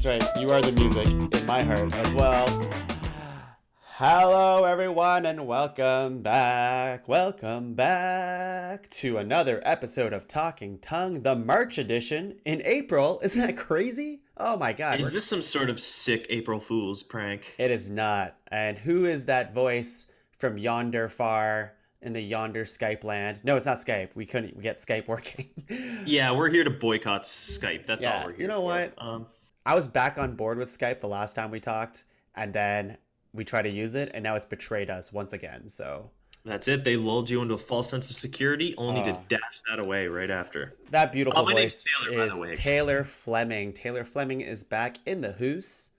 That's right. You are the music in my heart as well. Hello, everyone, and welcome back. Welcome back to another episode of Talking Tongue, the March edition in April. Isn't that crazy? Oh my God. Is this some sort of sick April Fool's prank? It is not. And who is that voice from yonder far in the yonder Skype land? No, it's not Skype. We couldn't get Skype working. Yeah, we're here to boycott Skype. That's all Yeah, we're here you know for. what? I was back on board with Skype the last time we talked, and then we tried to use it, and now it's betrayed us once again. So That's it. They lulled you into a false sense of security, only to dash that away right after. that beautiful my name's voice Taylor, by the way. is Taylor Fleming. Taylor Fleming is back in the hoose.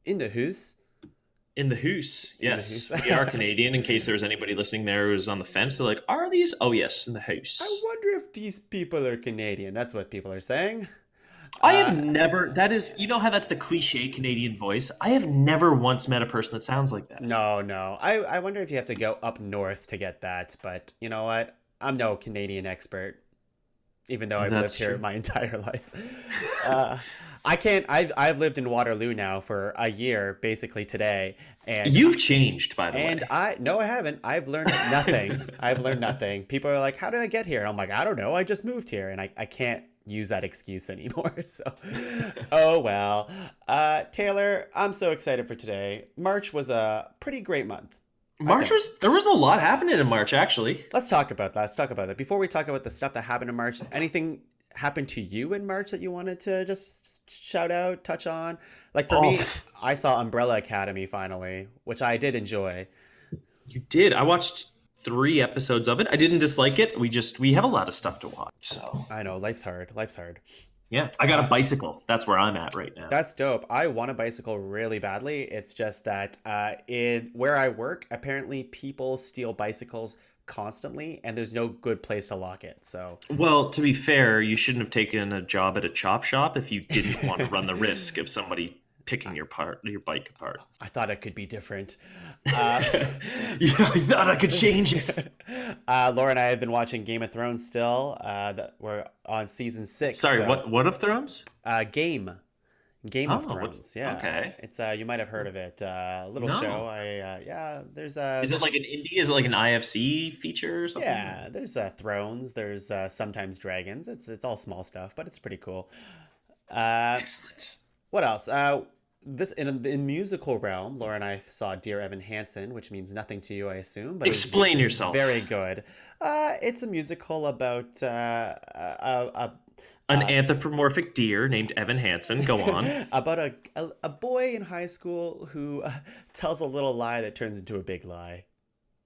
In the hoose. In the hoose. Yes, hoose. we are Canadian. In case there's anybody listening there who's on the fence, they're like, are these? Oh, yes, in the house. I wonder if these people are Canadian. That's what people are saying. I have never, that is, you know how that's the cliche Canadian voice? I have never once met a person that sounds like that. No. I wonder if you have to go up north to get that, but you know what? I'm no Canadian expert, even though I've lived here my entire life. I've lived in Waterloo now for a year, basically today. And You've changed, by the way. I haven't. I've learned nothing. I've learned nothing. People are like, how did I get here? I'm like, I don't know. I just moved here, and I can't use that excuse anymore. So, oh well. Taylor, I'm so excited for today. March was a pretty great month. There was a lot happening in March, actually. Let's talk about that. Let's talk about that. Before we talk about the stuff that happened in March, anything happened to you in March that you wanted to just shout out, touch on? Like for me, I saw Umbrella Academy finally, which I did enjoy. You did. I watched 3 episodes of it. I didn't dislike it. We have a lot of stuff to watch. So I know, life's hard. yeah, I got a bicycle. That's where I'm at right now. That's dope. I want a bicycle really badly. It's just that in where I work, apparently people steal bicycles constantly, and there's no good place to lock it. So, well, to be fair, you shouldn't have taken a job at a chop shop if you didn't want to run the risk of somebody picking your bike apart. I thought it could be different. Yeah, I thought I could change it. Laura and I have been watching Game of Thrones still. We're on season 6. Sorry, so, what of Thrones? Game of Thrones. Yeah. Okay. It's you might have heard of it. Little show. There's Is it like an indie? Is it like an IFC feature or something? Yeah, there's thrones. There's sometimes dragons. It's all small stuff, but it's pretty cool. Excellent. What else? This in musical realm, Laura and I saw Dear Evan Hansen, which means nothing to you, I assume. But explain yourself. Very good. It's a musical about an anthropomorphic deer named Evan Hansen. Go on. About a boy in high school who tells a little lie that turns into a big lie.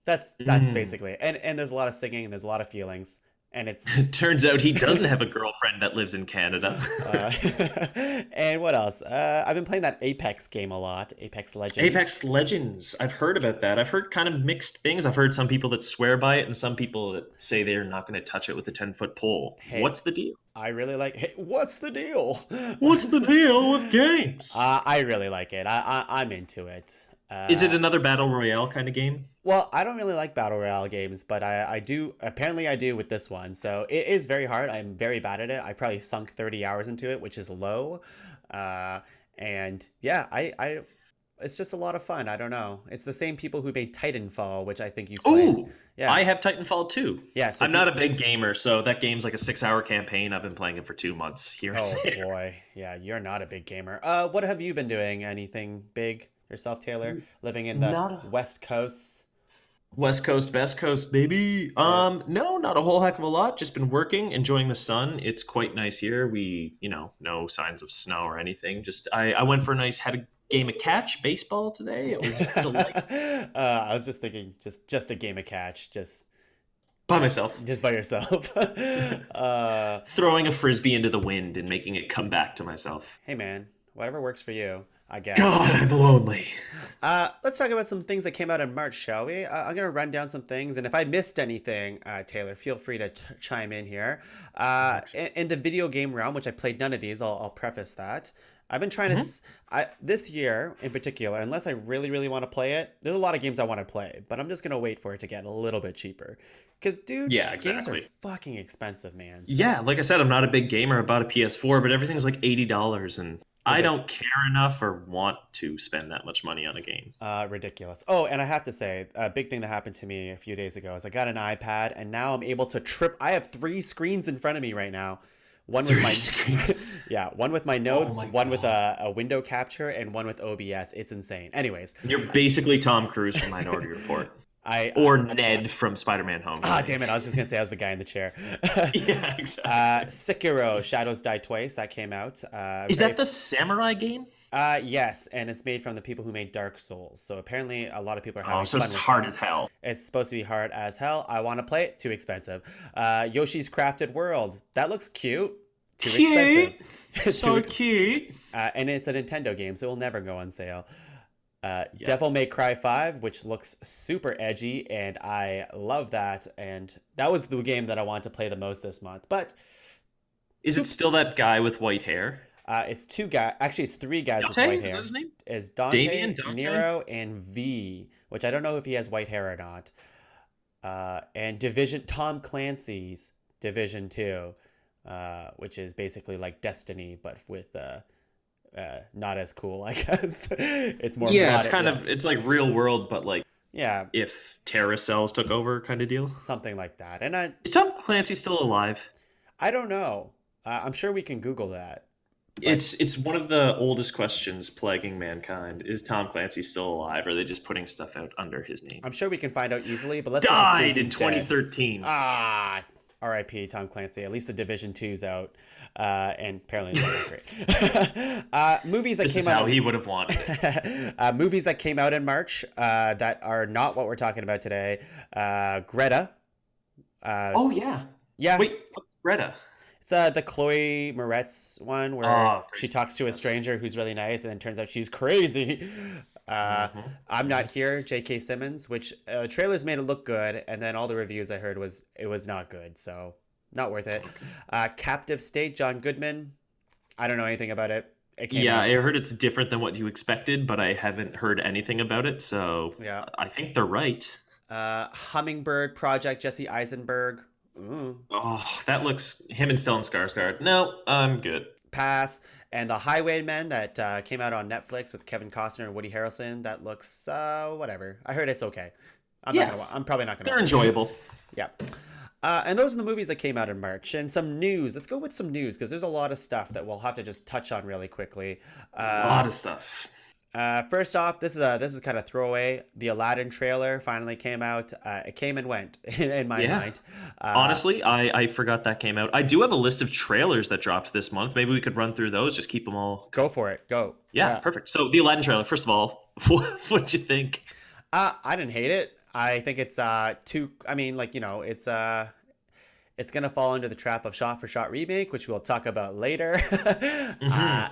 That's basically. And there's a lot of singing and there's a lot of feelings. And it turns out he doesn't have a girlfriend that lives in Canada. And what else? I've been playing that Apex game a lot. Apex Legends. Apex Legends. I've heard about that. I've heard kind of mixed things. I've heard some people that swear by it and some people that say they're not going to touch it with a 10-foot pole. Hey, what's the deal? I really like. Hey, what's the deal? What's the deal with games? I really like it. I'm into it. Is it another battle royale kind of game? Well, I don't really like battle royale games, but I do. Apparently, I do with this one. So it is very hard. I'm very bad at it. I probably sunk 30 hours into it, which is low. And yeah, I it's just a lot of fun. I don't know. It's the same people who made Titanfall, which I think you played. Ooh, yeah. I have Titanfall too. Yeah, so I'm not a big gamer, so that game's like a 6-hour campaign. I've been playing it for 2 months here. Oh boy, yeah, you're not a big gamer. What have you been doing? Anything big yourself, Taylor? Living in the West Coast. West Coast, best coast, baby. No, not a whole heck of a lot. Just been working, enjoying the sun. It's quite nice here. We, no signs of snow or anything. Just I went for had a game of catch baseball today. It was delightful. I was just thinking, just a game of catch, just by myself, just by yourself. Throwing a frisbee into the wind and making it come back to myself. Hey man, whatever works for you, I guess. God, I'm lonely. Let's talk about some things that came out in March, shall we? I'm going to run down some things, and if I missed anything, Taylor, feel free to chime in here. In the video game realm, which I played none of these, I'll preface that. I've been trying to, this year in particular, unless I really, really want to play it, there's a lot of games I want to play, but I'm just going to wait for it to get a little bit cheaper. Because, dude, games are fucking expensive, man. So, yeah, like I said, I'm not a big gamer. I bought a PS4, but everything's like $80. And I don't care enough or want to spend that much money on a game. Ridiculous. Oh, and I have to say, a big thing that happened to me a few days ago is I got an iPad, and now I'm able to trip. I have three screens in front of me right now. One with Three my screens. yeah, one with my Oh notes, my one with god. a window capture, and one with OBS. It's insane. Anyways, You're basically Tom Cruise from Minority Report. I Or Ned from Spider-Man Homecoming. damn it! I was just gonna say I was the guy in the chair. Yeah, exactly. Sekiro: Shadows Die Twice that came out. Is Very that the samurai game? yes, and it's made from the people who made Dark Souls. So apparently, a lot of people are Oh, having so fun it's with hard that. as hell. It's supposed to be hard as hell. I want to play it. Too expensive. Yoshi's Crafted World. That looks cute. Too expensive. Cute. Too So cute. and it's a Nintendo game, so it will never go on sale. Yeah. Devil May Cry 5, which looks super edgy, and I love that. And that was the game that I wanted to play the most this month. But Is it still that guy with white hair? it's two guys. Actually, it's three guys with Dante? white Is that hair. his name? Is Damien? Dante, Dante? Nero, and V, which I don't know if he has white hair or not. And Tom Clancy's Division 2, which is basically like Destiny, but with not as cool, I guess. It's more Yeah, it's modded, kind yeah. of it's like real world, but like Yeah, if Terra Cells took over kind of deal. something like that. And Is Tom Clancy still alive? I don't know. I'm sure we can Google that. But It's one of the oldest questions plaguing mankind. Is Tom Clancy still alive? Or are they just putting stuff out under his name? I'm sure we can find out easily. But let's just assume Died in he's dead. 2013. R.I.P. Tom Clancy. At least the Division 2's out, and apparently it's not great. Movies that This came is out. how he would have wanted it. Movies that came out in March that are not what we're talking about today. Greta. Oh yeah. Yeah, Wait, what's Greta? it's the Chloe Moretz one where Oh, she crazy. talks to a Yes. stranger who's really nice, and then turns out she's crazy. I'm Not Here, J.K. Simmons, which trailers made it look good, and then all the reviews I heard was it was not good, so not worth it. Captive State, John Goodman. I don't know anything about it. It came Yeah, out. I heard it's different than what you expected, but I haven't heard anything about it, so Yeah. I think they're right. Hummingbird Project, Jesse Eisenberg. Ooh. Oh, that looks him and Stellan Skarsgård. No, I'm good. Pass. And The Highwaymen that came out on Netflix with Kevin Costner and Woody Harrelson. That looks whatever. I heard it's okay. Yeah, I'm probably not gonna. they're watch it. enjoyable. Yeah. And those are the movies that came out in March. And some news. Let's go with some news because there's a lot of stuff that we'll have to just touch on really quickly. A lot of stuff. First off, this is kind of throwaway. The Aladdin trailer finally came out. It came and went in my Yeah. mind. Honestly, I forgot that came out. I do have a list of trailers that dropped this month. Maybe we could run through those. Just keep them all. Go for it. Go. Yeah, perfect. So the Aladdin trailer. First of all, what'd you think? I didn't hate it. I think it's too. I mean, like it's gonna fall into the trap of shot for shot remake, which we'll talk about later.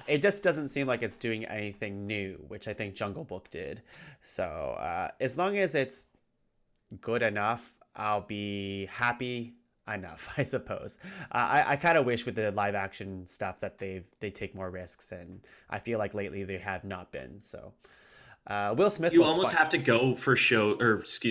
It just doesn't seem like it's doing anything new, which I think Jungle Book did. So as long as it's good enough, I'll be happy enough, I suppose. I kind of wish with the live action stuff that they take more risks, and I feel like lately they have not been. So Will Smith You looks almost fine. have to go for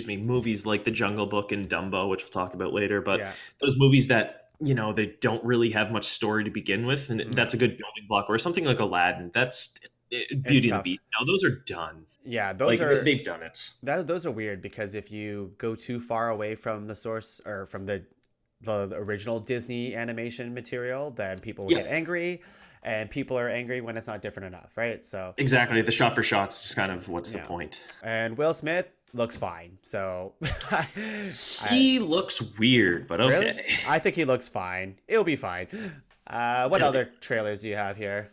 movies like The Jungle Book and Dumbo, which we'll talk about later. But Yeah. those movies that they don't really have much story to begin with, and that's a good building block. Or something like Aladdin, that's Beauty and the tough. Beast. Now those are done. Yeah, those Like are they've done it. those are weird because if you go too far away from the source or from the original Disney animation material, then people will Yeah. get angry, and people are angry when it's not different enough, right? So Exactly. The shot for shots just kind of what's the Yeah. point? and Will Smith looks fine. So He looks weird, but okay. really, I think he looks fine. It'll be fine. What Yeah. other trailers do you have here?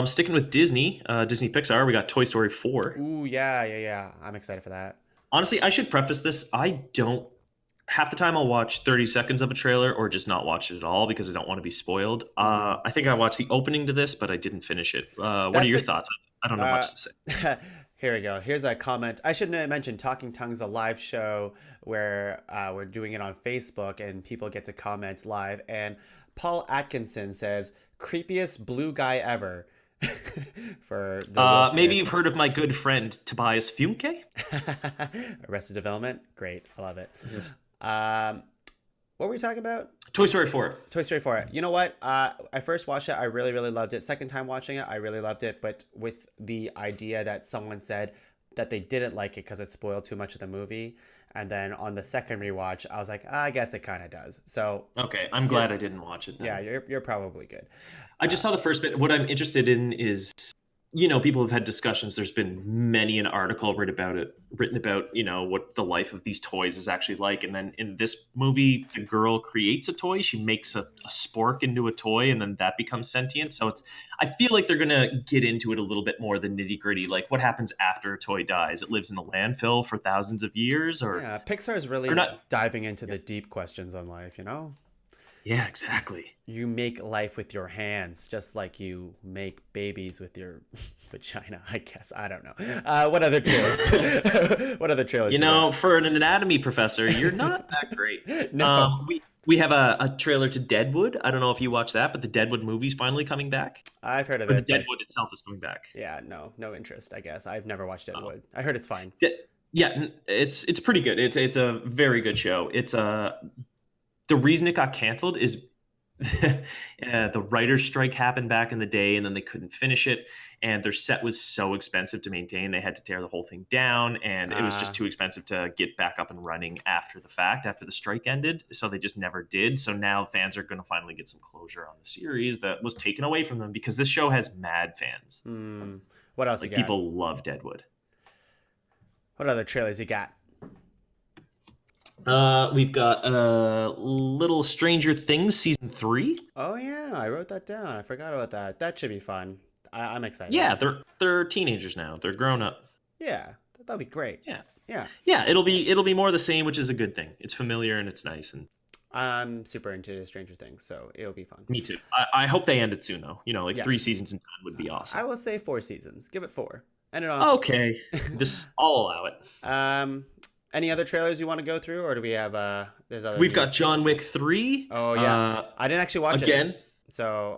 Sticking with Disney, Disney Pixar, we got Toy Story 4. Ooh, yeah. I'm excited for that. Honestly, I should preface this. I don't half the time I'll watch 30 seconds of a trailer or just not watch it at all because I don't want to be spoiled. I think I watched the opening to this, but I didn't finish it. What are That's your it. thoughts? I don't know much to say. Here we go. Here's a comment. I shouldn't have mentioned Talking Tongue's a live show where we're doing it on Facebook and people get to comment live. And Paul Atkinson says, creepiest blue guy ever. For the Will Smith. Maybe you've heard of my good friend Tobias Fumke? Arrested Development. Great. I love it. Yes. What were we talking about? Toy Story 4. Toy Story 4. You know what? I first watched it. I really, really loved it. Second time watching it, I really loved it. But with the idea that someone said that they didn't like it because it spoiled too much of the movie. And then on the second rewatch, I was like, I guess it kind of does. So Okay, I'm glad I didn't watch it then. yeah, you're probably good. I just saw the first bit. What I'm interested in is, people have had discussions. There's been many an article written about, what the life of these toys is actually like. And then in this movie, the girl creates a toy. She makes a spork into a toy, and then that becomes sentient. So I feel like they're going to get into it a little bit more, the nitty gritty. Like, what happens after a toy dies? It lives in the landfill for thousands of years? Or Yeah, Pixar is really diving into the deep questions on life, Yeah, exactly. You make life with your hands, just like you make babies with your vagina, I guess. I don't know. What other trailers? What other trailers? For an anatomy professor, you're not that great. No. We have a trailer to Deadwood. I don't know if you watched that, but the Deadwood movie's finally coming back. I've heard of Or it. Deadwood itself is coming back. Yeah, no interest, I guess. I've never watched Deadwood. I heard it's fine. Yeah, it's pretty good. It's a very good show. It's the reason it got canceled is the writer's strike happened back in the day, and then they couldn't finish it, and their set was so expensive to maintain they had to tear the whole thing down, and it was just too expensive to get back up and running after the strike ended, so they just never did. So now fans are going to finally get some closure on the series that was taken away from them, because this show has mad fans. What else you got? People love Deadwood. What other trailers you got? We've got Little Stranger Things season 3. Oh yeah, I wrote that down. I forgot about that. That should be fun. I'm excited. Yeah, they're teenagers now. They're grown up. Yeah, that'll be great. Yeah. It'll be more the same, which is a good thing. It's familiar and it's nice. And I'm super into Stranger Things, so it'll be fun. Me too. I hope they end it soon though. 3 seasons in time would be awesome. I will say 4 seasons. Give it 4. End it off. Okay, I'll allow it. Any other trailers you want to go through, or do we have there's other We've got John Wick 3. Oh yeah. I didn't actually watch again. it. So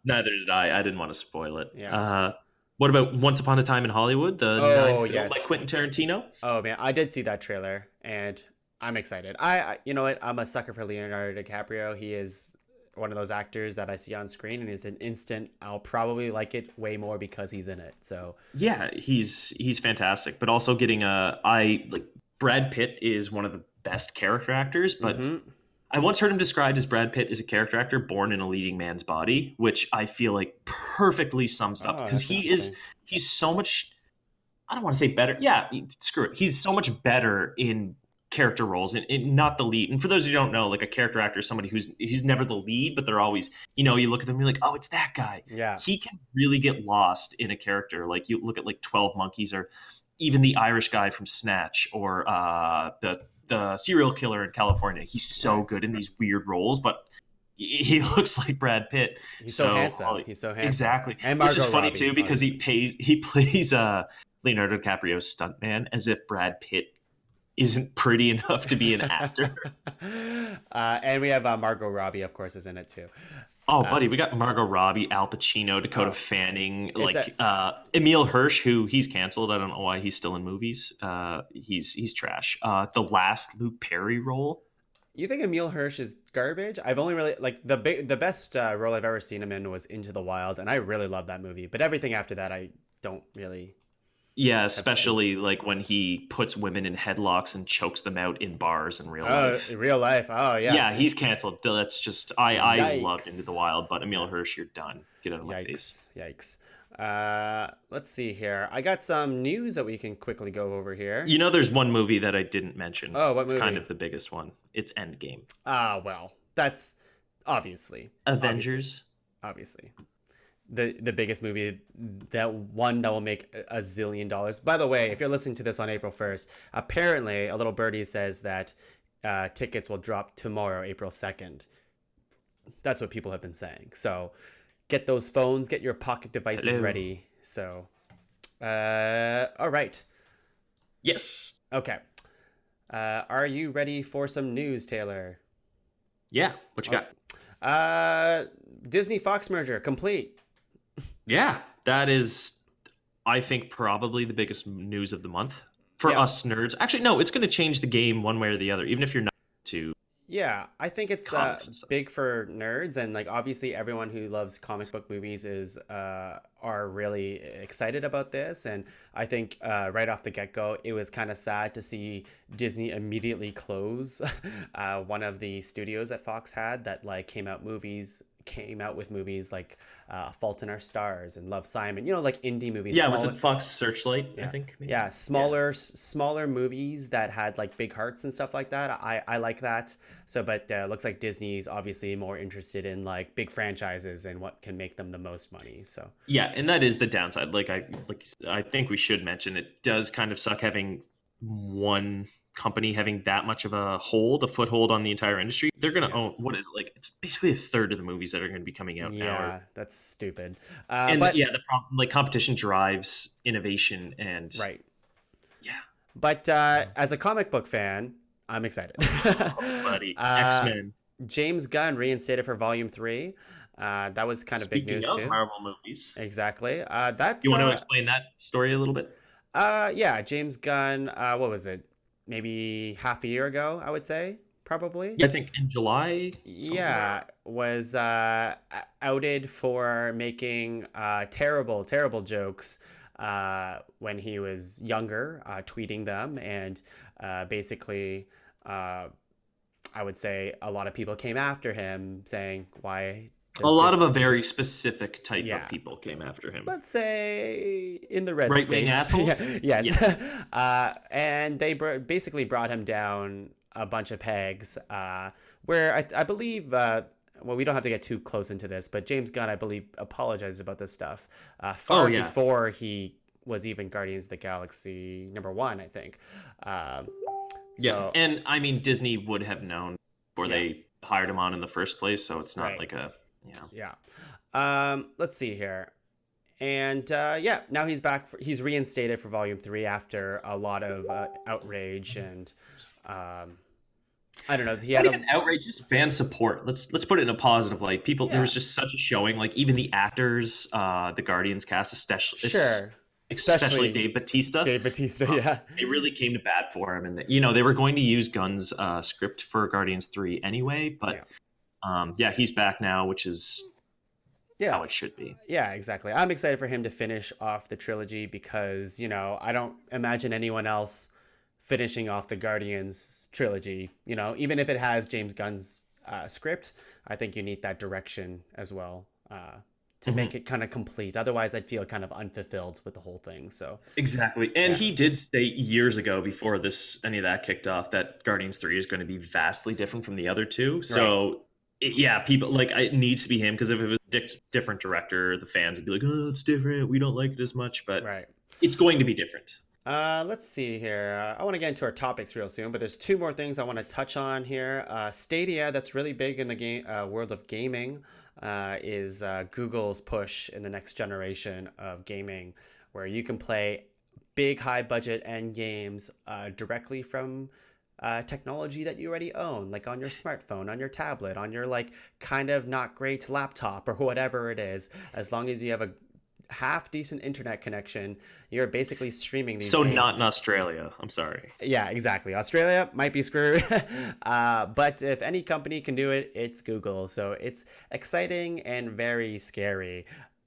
Neither did I. I didn't want to spoil it. Yeah. What about Once Upon a Time in Hollywood, the ninth film by Quentin Tarantino? Oh man, I did see that trailer and I'm excited. I you know what? I'm a sucker for Leonardo DiCaprio. He is one of those actors that I see on screen and it's an instant I'll probably like it way more because he's in it. So yeah, he's fantastic, but also getting Brad Pitt is one of the best character actors, but I once heard him described as Brad Pitt as a character actor born in a leading man's body, which I feel like perfectly sums up, because he's so much, I don't want to say better. Yeah, screw it. He's so much better in character roles and not the lead. And for those who don't know, like a character actor is somebody he's never the lead, but they're always, you look at them and you're like, oh, it's that guy. Yeah. He can really get lost in a character. Like you look at 12 Monkeys or even the Irish guy from Snatch or the serial killer in California. He's so good in these weird roles, but he looks like Brad Pitt. He's so handsome. He's so handsome. Exactly. And which is funny Robbie, too, because he plays Leonardo DiCaprio's stuntman as if Brad Pitt isn't pretty enough to be an actor. And we have Margot Robbie, of course, is in it too. Oh, buddy, we got Margot Robbie, Al Pacino, Dakota Fanning, Emile Hirsch, who he's canceled. I don't know why he's still in movies. He's trash. The last Luke Perry role. You think Emile Hirsch is garbage? I've only really the best role I've ever seen him in was Into the Wild, and I really love that movie. But everything after that, I don't really. Yeah, especially when he puts women in headlocks and chokes them out in bars in real life. In real life. Oh, yeah. Yeah, he's canceled. That's just I loved Into the Wild, but Emile Hirsch, you're done. Get out of my face. Yikes. Let's see here. I got some news that we can quickly go over here. There's one movie that I didn't mention. Oh, what movie? It's kind of the biggest one. It's Endgame. Well, that's obviously Avengers. Obviously. The biggest movie, that will make $1 zillion. By the way, if you're listening to this on April 1st, apparently a little birdie says that tickets will drop tomorrow, April 2nd. That's what people have been saying. So get those phones, get your pocket devices ready. So, all right. Yes. Okay. Are you ready for some news, Taylor? Yeah. What you got? Disney Fox merger complete. Yeah, that is, I think, probably the biggest news of the month for us nerds. Actually, no, it's going to change the game one way or the other, even if you're not to Yeah, I think it's comics and stuff. big for nerds, and like obviously everyone who loves comic book movies is are really excited about this. And I think right off the get go, it was kind of sad to see Disney immediately close one of the studios that Fox had that like came out with movies like Fault in Our Stars and Love Simon, you know, like indie movies, Yeah, was smaller. it Fox Searchlight? I Yeah. think maybe. Yeah, Yeah. smaller movies that had like big hearts and stuff like that. I like that. So, but looks like Disney's obviously more interested in like big franchises and what can make them the most money. So, Yeah, and that is the downside. I think we should mention it does kind of suck having one company having that much of a foothold on the entire industry. They're going to yeah. own what is it, like it's basically a third of the movies that are going to be coming out now. Yeah, that's stupid. And But yeah, the problem like competition drives innovation and right. yeah, But as a comic book fan, I'm excited. oh, buddy, X uh, Men. James Gunn reinstated for Volume 3. That was kind of big Speaking news of too. Marvel movies, Exactly. you want to explain that story a little bit? Yeah, James Gunn, what was it? Maybe half a year ago, I would say, probably. Yeah, I think in July, something around. Yeah, was outed for making terrible jokes when he was younger, tweeting them, and basically, uh, I would say a lot of people came after him saying, "Why A does lot this?" of a very specific type of Yeah, people came after him. let's say in the red Right wing states. Yeah, assholes. yes. Yeah. And they basically brought him down a bunch of pegs, where I believe, well, we don't have to get too close into this, but James Gunn, I believe, apologized about this stuff Oh far yeah. before he was even Guardians of the Galaxy #1, I think. Um, Yeah. so, And I mean, Disney would have known before yeah, they hired him on in the first place. So it's not right. like a. Yeah. Let's see here. And yeah, now he's back. He's reinstated for Volume 3 after a lot of outrage and um, I don't know. He Not had a even outrage, just fan support. Let's put it in a positive light. People, there yeah, was just such a showing. Like even the actors, the Guardians cast, sure, especially especially Dave Batista, Dave Batista. Yeah, they really came to bat for him. And they were going to use Gunn's script for Guardians 3 anyway. yeah, But yeah, he's back now, which is yeah, how it should be. yeah. Exactly. I'm excited for him to finish off the trilogy because I don't imagine anyone else finishing off the Guardians trilogy. Even if it has James Gunn's script, I think you need that direction as well. To Mhm. make it kind of complete. Otherwise, I'd feel kind of unfulfilled with the whole thing. So, Exactly. And yeah, he did say years ago before any of that kicked off that Guardians 3 is going to be vastly different from the other two. right, So yeah, people like it needs to be him because if it was a different director, the fans would be like, "Oh, it's different. We don't like it as much." But right. it's going to be different. Let's see here. I want to get into our topics real soon, but there's two more things I want to touch on here. Stadia, that's really big in the game world of gaming, is Google's push in the next generation of gaming, where you can play big, high budget end games directly from technology that you already own, like on your smartphone, on your tablet, on your like kind of not great laptop or whatever it is. As long as you have a half decent internet connection, you're basically streaming these So not in games. Australia. I'm sorry. Yeah, exactly. Australia might be screwed. But if any company can do it, it's Google. So it's exciting and very scary.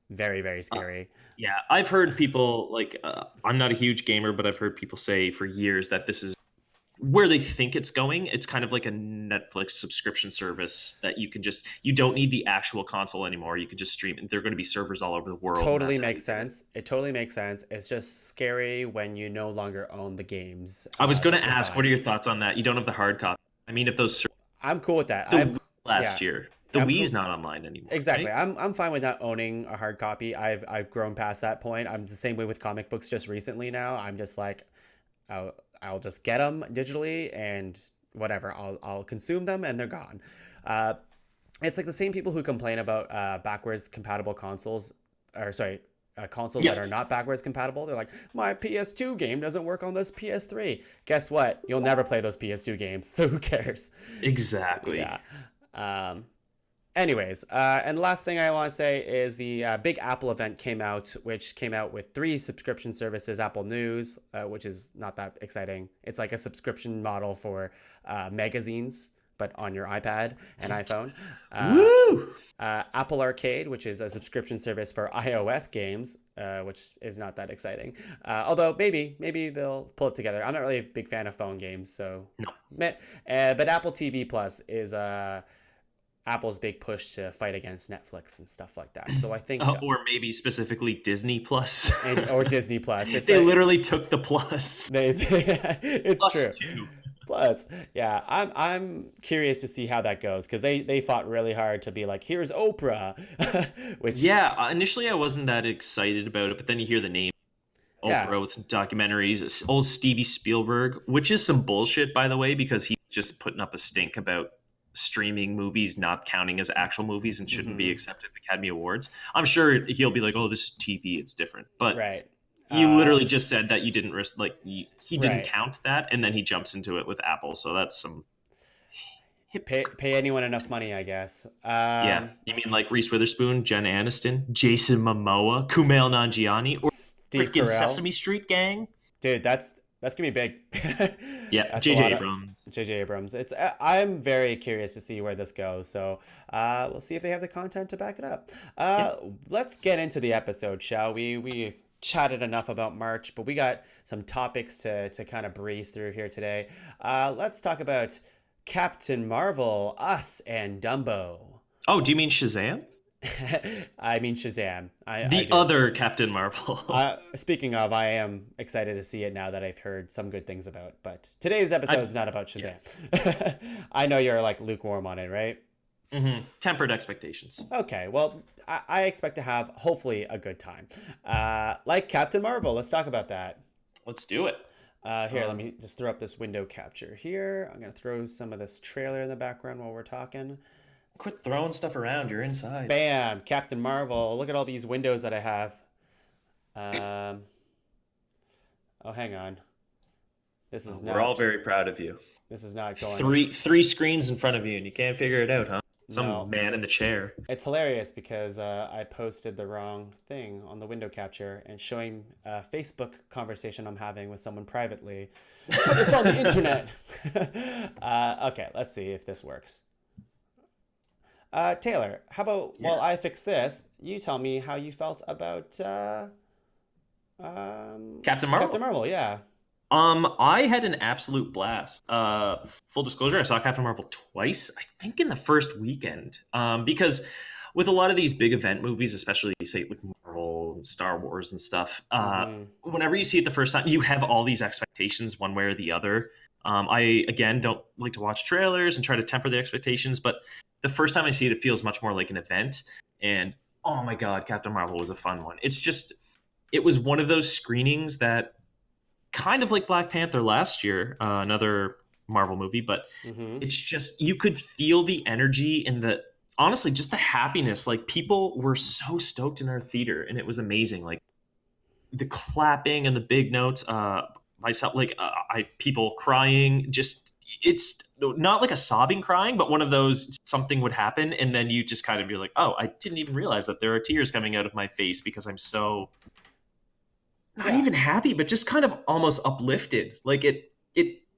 Very, very Uh, scary. yeah, I've heard people like I'm not a huge gamer, but I've heard people say for years that this is where they think it's going. It's kind of like a Netflix subscription service that you don't need the actual console anymore. You can just stream it. There are going to be servers all over the world, and Totally that's how you makes do it. sense. It totally makes sense. It's just scary when you no longer own the games I was going that to you're ask, what are buying. your thoughts on that? You don't have the hard copy. I mean, if those I'm cool with that. the Wii Yeah, last year, the I'm Wii's cool. not online anymore, Exactly. right? I'm fine with not owning a hard copy. I've grown past that point. I'm the same way with comic books just recently now. I'm just like I'll just get them digitally and whatever. I'll consume them and they're gone. Uh, it's like the same people who complain about backwards compatible consoles, or sorry, consoles Yeah, that are not backwards compatible. They're like, my PS2 game doesn't work on this PS3. Guess what? You'll never play those PS2 games, so who cares? exactly. Yeah. Um, Anyways, and the last thing I want to say is the big Apple event came out, which came out with 3 subscription services. Apple News, which is not that exciting. It's like a subscription model for magazines, but on your iPad and iPhone. Woo! Apple Arcade, which is a subscription service for iOS games, which is not that exciting. Although maybe they'll pull it together. I'm not really a big fan of phone games, so No. but Apple TV Plus is Apple's big push to fight against Netflix and stuff like that. So I think, Or maybe specifically Disney Plus. or Disney Plus. They literally took the plus. It's Plus true. 2. Plus, yeah, I'm curious to see how that goes because they fought really hard to be like, here's Oprah, which Yeah, initially I wasn't that excited about it, but then you hear the name Yeah. Oprah with some documentaries, old Stevie Spielberg, which is some bullshit, by the way, because he's just putting up a stink about streaming movies not counting as actual movies and shouldn't be accepted at Academy Awards. I'm sure he'll be like, oh, this is TV, it's different. But right. you literally just said that you didn't risk, like, he didn't Right. count that, and then he jumps into it with Apple. So that's some. Pay anyone enough money, I guess. Yeah. You mean like Reese Witherspoon, Jen Aniston, Jason Momoa, Kumail Nanjiani, or Steve freaking Carell. Sesame Street gang? Dude, that's gonna be big. Yeah, That's a J.J. lot of- Abrams. J.J. Abrams. I'm very curious to see where this goes. So we'll see if they have the content to back it up. Let's get into the episode, shall we? We chatted enough about March, but we got some topics to kind of breeze through here today. Let's talk about Captain Marvel, Us, and Dumbo. Oh, do you mean Shazam? I mean Shazam. I The do. other Captain Marvel. Speaking of, I am excited to see it now that I've heard some good things about. But today's episode is not about Shazam. I know you're like lukewarm on it, right? Tempered expectations. Okay, well, I expect to have hopefully a good time. Like Captain Marvel, let's talk about that. Let's do it. Here, let me just throw up this window capture here. I'm going to throw some of this trailer in the background while we're talking. Quit throwing stuff around. You're inside. Bam! Captain Marvel. Look at all these windows that I have. Oh, hang on. This is not. We're all very proud of you. This is not going. Three screens in front of you, and you can't figure it out, huh? Some No. man in the chair. It's hilarious because I posted the wrong thing on the window capture and showing a Facebook conversation I'm having with someone privately. But it's on the internet. Okay, let's see if this works. Taylor, how about while I fix this, you tell me how you felt about Captain Marvel. Captain Marvel, yeah. I had an absolute blast. Full disclosure, I saw Captain Marvel twice, I think in the first weekend. Because with a lot of these big event movies, especially say like Marvel and Star Wars and stuff, whenever you see it the first time, you have all these expectations one way or the other. I, again, don't like to watch trailers and try to temper the expectations, but the first time I see it, it feels much more like an event. And oh my God, Captain Marvel was a fun one. It was one of those screenings that kind of like Black Panther last year, another Marvel movie, but it's just, you could feel the energy and honestly, just the happiness. Like people were so stoked in our theater and it was amazing. Like the clapping and the big notes, myself, like people crying, it's not like a sobbing crying, but one of those, something would happen and then you just kind of be like, oh, I didn't even realize that there are tears coming out of my face because I'm so not even happy, but just kind of almost uplifted. Like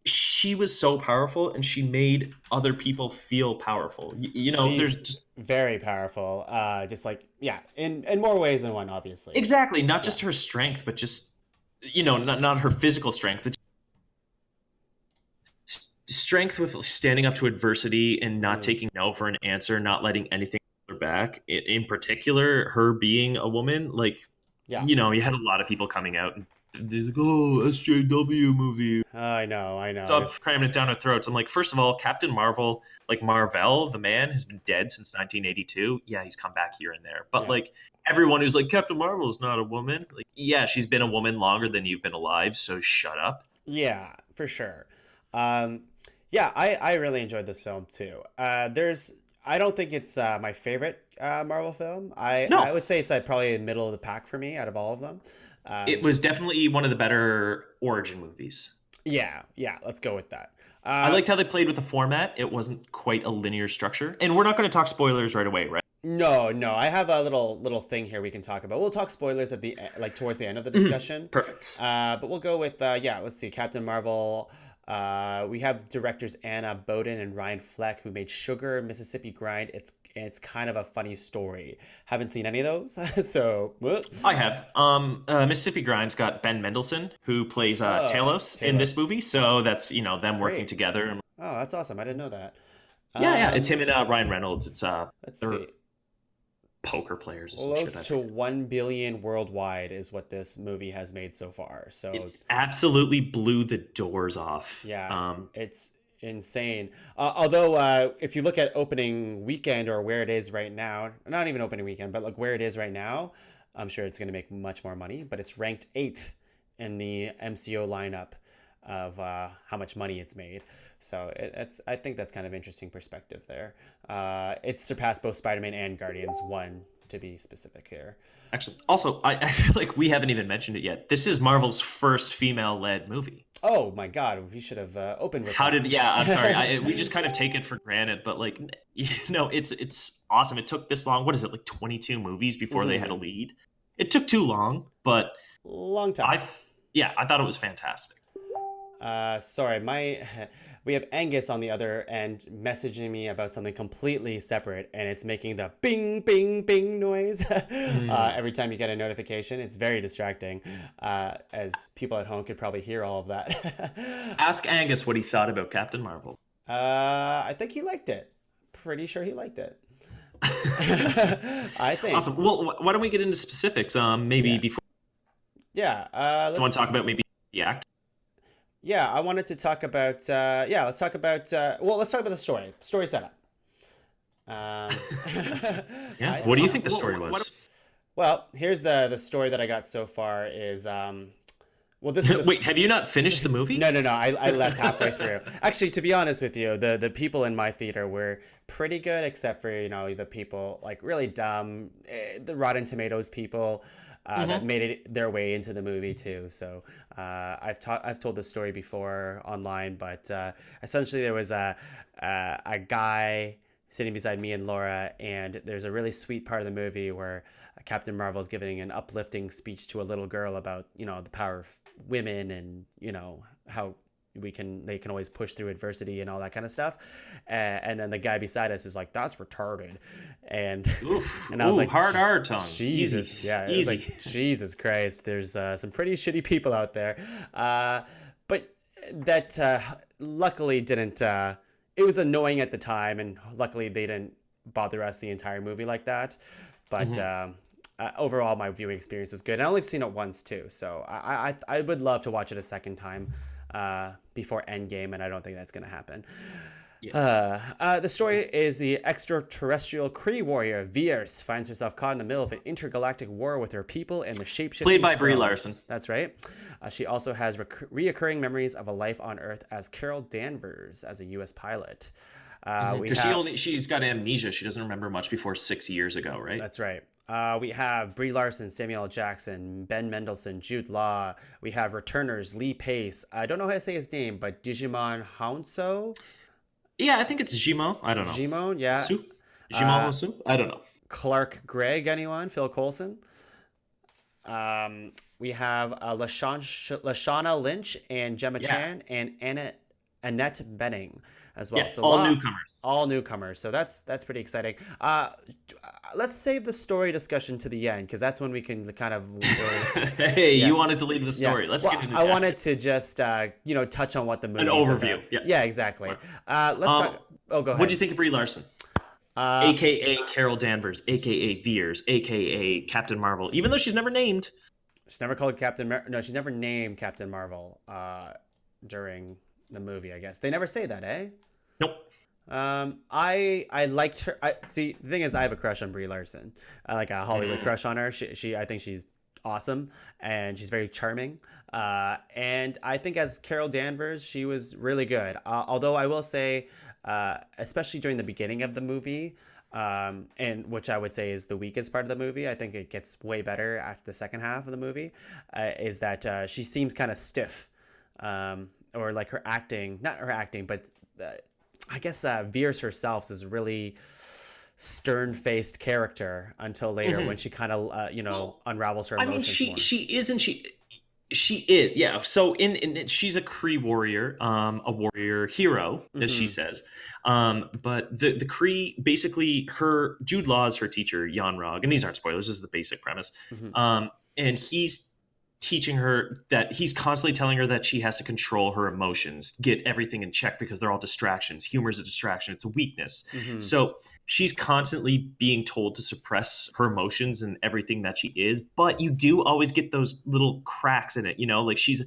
she was so powerful and she made other people feel powerful. You know, She's there's just very powerful. Just like, yeah, in more ways than one, obviously. exactly not just her strength, but just, you know, not her physical strength, but strength with standing up to adversity and not taking no for an answer, not letting anything hold her back. In particular, her being a woman, like, you know, you had a lot of people coming out and they're like, oh, SJW movie. I know. Stop cramming it down our throats. I'm like, first of all, Captain Marvel, like Marvel, the man, has been dead since 1982. Yeah, he's come back here and there. But like everyone who's like, Captain Marvel is not a woman. Like, yeah, she's been a woman longer than you've been alive, so shut up. Yeah, for sure. Yeah, I really enjoyed this film too. I don't think it's my favorite Marvel film. I would say it's probably middle of the pack for me out of all of them. It was definitely one of the better origin movies. Yeah, let's go with that. I liked how they played with the format. It wasn't quite a linear structure. And we're not going to talk spoilers right away, right? No. I have a little thing here we can talk about. We'll talk spoilers at the towards the end of the discussion. Perfect. But we'll go with let's see, Captain Marvel. We have directors Anna Boden and Ryan Fleck who made Sugar, Mississippi Grind. It's kind of a funny story. Haven't seen any of those, so I have. Mississippi Grind's got Ben Mendelsohn, who plays oh, Talos in this Talos, movie. So that's them working great. together. Oh, that's awesome. I didn't know that. Yeah, it's him Um, and Ryan Reynolds. It's let's they're see. poker players or some shit. Close to 1 billion worldwide is what this movie has made so far. So It absolutely blew the doors off. yeah, it's insane. Although, if you look at opening weekend or where it is right now, not even opening weekend, but like where it is right now, I'm sure it's going to make much more money. But it's ranked eighth in the MCO lineup of how much money it's made. So it's I think that's kind of interesting perspective there. It's surpassed both Spider-Man and Guardians 1 to be specific here. Actually, also, I feel like we haven't even mentioned it yet. This is Marvel's first female-led movie. Oh my God, we should have opened with How that. did? Yeah, I'm sorry. We just kind of take it for granted, but like, it's awesome. It took this long. What is it, like 22 movies before they had a lead? It took too long, but Long time. I thought it was fantastic. Sorry, we have Angus on the other end messaging me about something completely separate, and it's making the bing, bing, bing noise every time you get a notification. It's very distracting, as people at home could probably hear all of that. Ask Angus what he thought about Captain Marvel. I think he liked it. Pretty sure he liked it. I think. Awesome. Well, why don't we get into specifics? Maybe Yeah. before. Yeah. Do you want to talk about maybe the act? Yeah, I wanted to talk about. Let's talk about. Let's talk about the story setup. Um, Yeah. What do you think the story was? Well, here's the story that I got so far is this is Wait, have you not finished the movie? No. I left halfway through. Actually, to be honest with you, the people in my theater were pretty good, except for the people like really dumb, the Rotten Tomatoes people. That made it their way into the movie too. So I've told this story before online, but essentially there was a guy sitting beside me and Laura, and there's a really sweet part of the movie where Captain Marvel is giving an uplifting speech to a little girl about the power of women and how they can always push through adversity and all that kind of stuff, and then the guy beside us is like, that's retarded, and Oof. and I was like, hard R tongue. Jesus, Easy. yeah, it was Easy. like, Jesus Christ, there's some pretty shitty people out there, but that luckily didn't it was annoying at the time, and luckily they didn't bother us the entire movie like that, but overall my viewing experience was good, and I only seen it once too, so I would love to watch it a second time before Endgame, and I don't think that's going to happen. Yeah. The story is the extraterrestrial Kree warrior Vers finds herself caught in the middle of an intergalactic war with her people and the shapeshifting Played by Brie Skrulls. Larson. That's right. She also has reoccurring memories of a life on Earth as Carol Danvers as a U.S. pilot. Because she's got amnesia. She doesn't remember much before 6 years ago, right? That's right. We have Brie Larson, Samuel L. Jackson, Ben Mendelsohn, Jude Law. We have returners Lee Pace. I don't know how to say his name, but Digimon Hounsou. Yeah, I think it's Jimo. I don't know. Jimon, yeah. Jimo Su? I don't know. Clark Gregg, anyone? Phil Coulson. We have Lashana Lynch and Gemma Chan and Annette Bening as well. Yeah, so newcomers. All newcomers. So that's pretty exciting. Let's save the story discussion to the end, because that's when we can kind of. You wanted to lead the story. Let's get into that. I wanted to just touch on what the movie. An overview. Yeah, exactly. Let's talk. Oh, go ahead. What'd you think of Brie Larson? AKA Carol Danvers, AKA Vers, AKA Captain Marvel. Even though she's never named. She's never called No, she's never named Captain Marvel during the movie, I guess. They never say that, eh? Nope. I liked her. See, the thing is, I have a crush on Brie Larson. I like a Hollywood crush on her. I think she's awesome, and she's very charming. And I think as Carol Danvers, she was really good. Although I will say, especially during the beginning of the movie, and which I would say is the weakest part of the movie, I think it gets way better after the second half of the movie, is that she seems kind of stiff, or like her acting, not her acting, but I guess Vers herself is a really stern-faced character until later when she kind of unravels her emotions more. She isn't. She is, yeah. So she's a Cree warrior, a warrior hero, as she Mm-hmm. says. But the Cree, basically, her Jude Law is her teacher, Yanrog, and these aren't spoilers. This is the basic premise. Mm-hmm. And he's teaching her that he's constantly telling her that she has to control her emotions, get everything in check because they're all distractions. Humor is a distraction; it's a weakness. Mm-hmm. So she's constantly being told to suppress her emotions and everything that she is, but you do always get those little cracks in it, like she's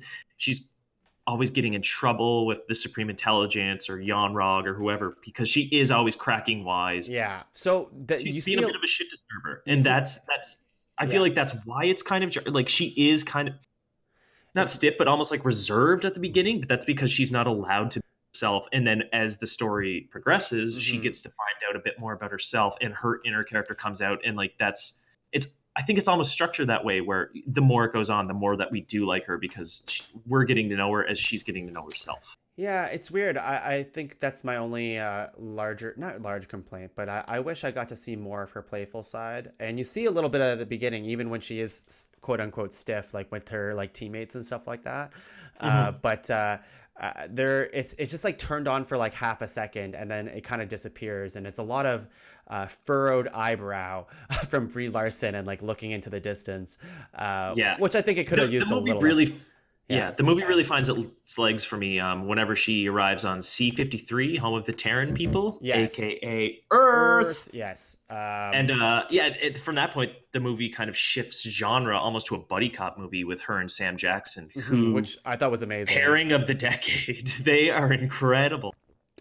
always getting in trouble with the Supreme Intelligence or Yanrog or whoever because she is always cracking wise. Yeah. So that She's you being see, a bit of a shit disturber, you and see, that's I feel yeah, like that's why it's kind of like she is kind of not it's stiff but almost like reserved at the beginning, but that's because she's not allowed to be herself. And then as the story progresses, she mm-hmm. gets to find out a bit more about herself and her inner character comes out, and like that's it's I think it's almost structured that way where the more it goes on, the more that we do like her because we're getting to know her as she's getting to know herself. Yeah, it's weird. I think that's my only not large complaint, but I wish I got to see more of her playful side. And you see a little bit at the beginning, even when she is quote unquote stiff, like with her like teammates and stuff like that. Hmm. But there, it's just like turned on for like half a second, and then it kind of disappears. And it's a lot of furrowed eyebrow from Brie Larson and like looking into the distance, Yeah, which I think it could have the used a movie little less. really Yeah. yeah, the movie really finds its legs for me whenever she arrives on C-53, home of the Terran people, Yes. aka Earth. Earth. Yes. And yeah, from that point, the movie kind of shifts genre almost to a buddy cop movie with her and Sam Jackson, Mhm, who which I thought was amazing. pairing of the decade. They are incredible.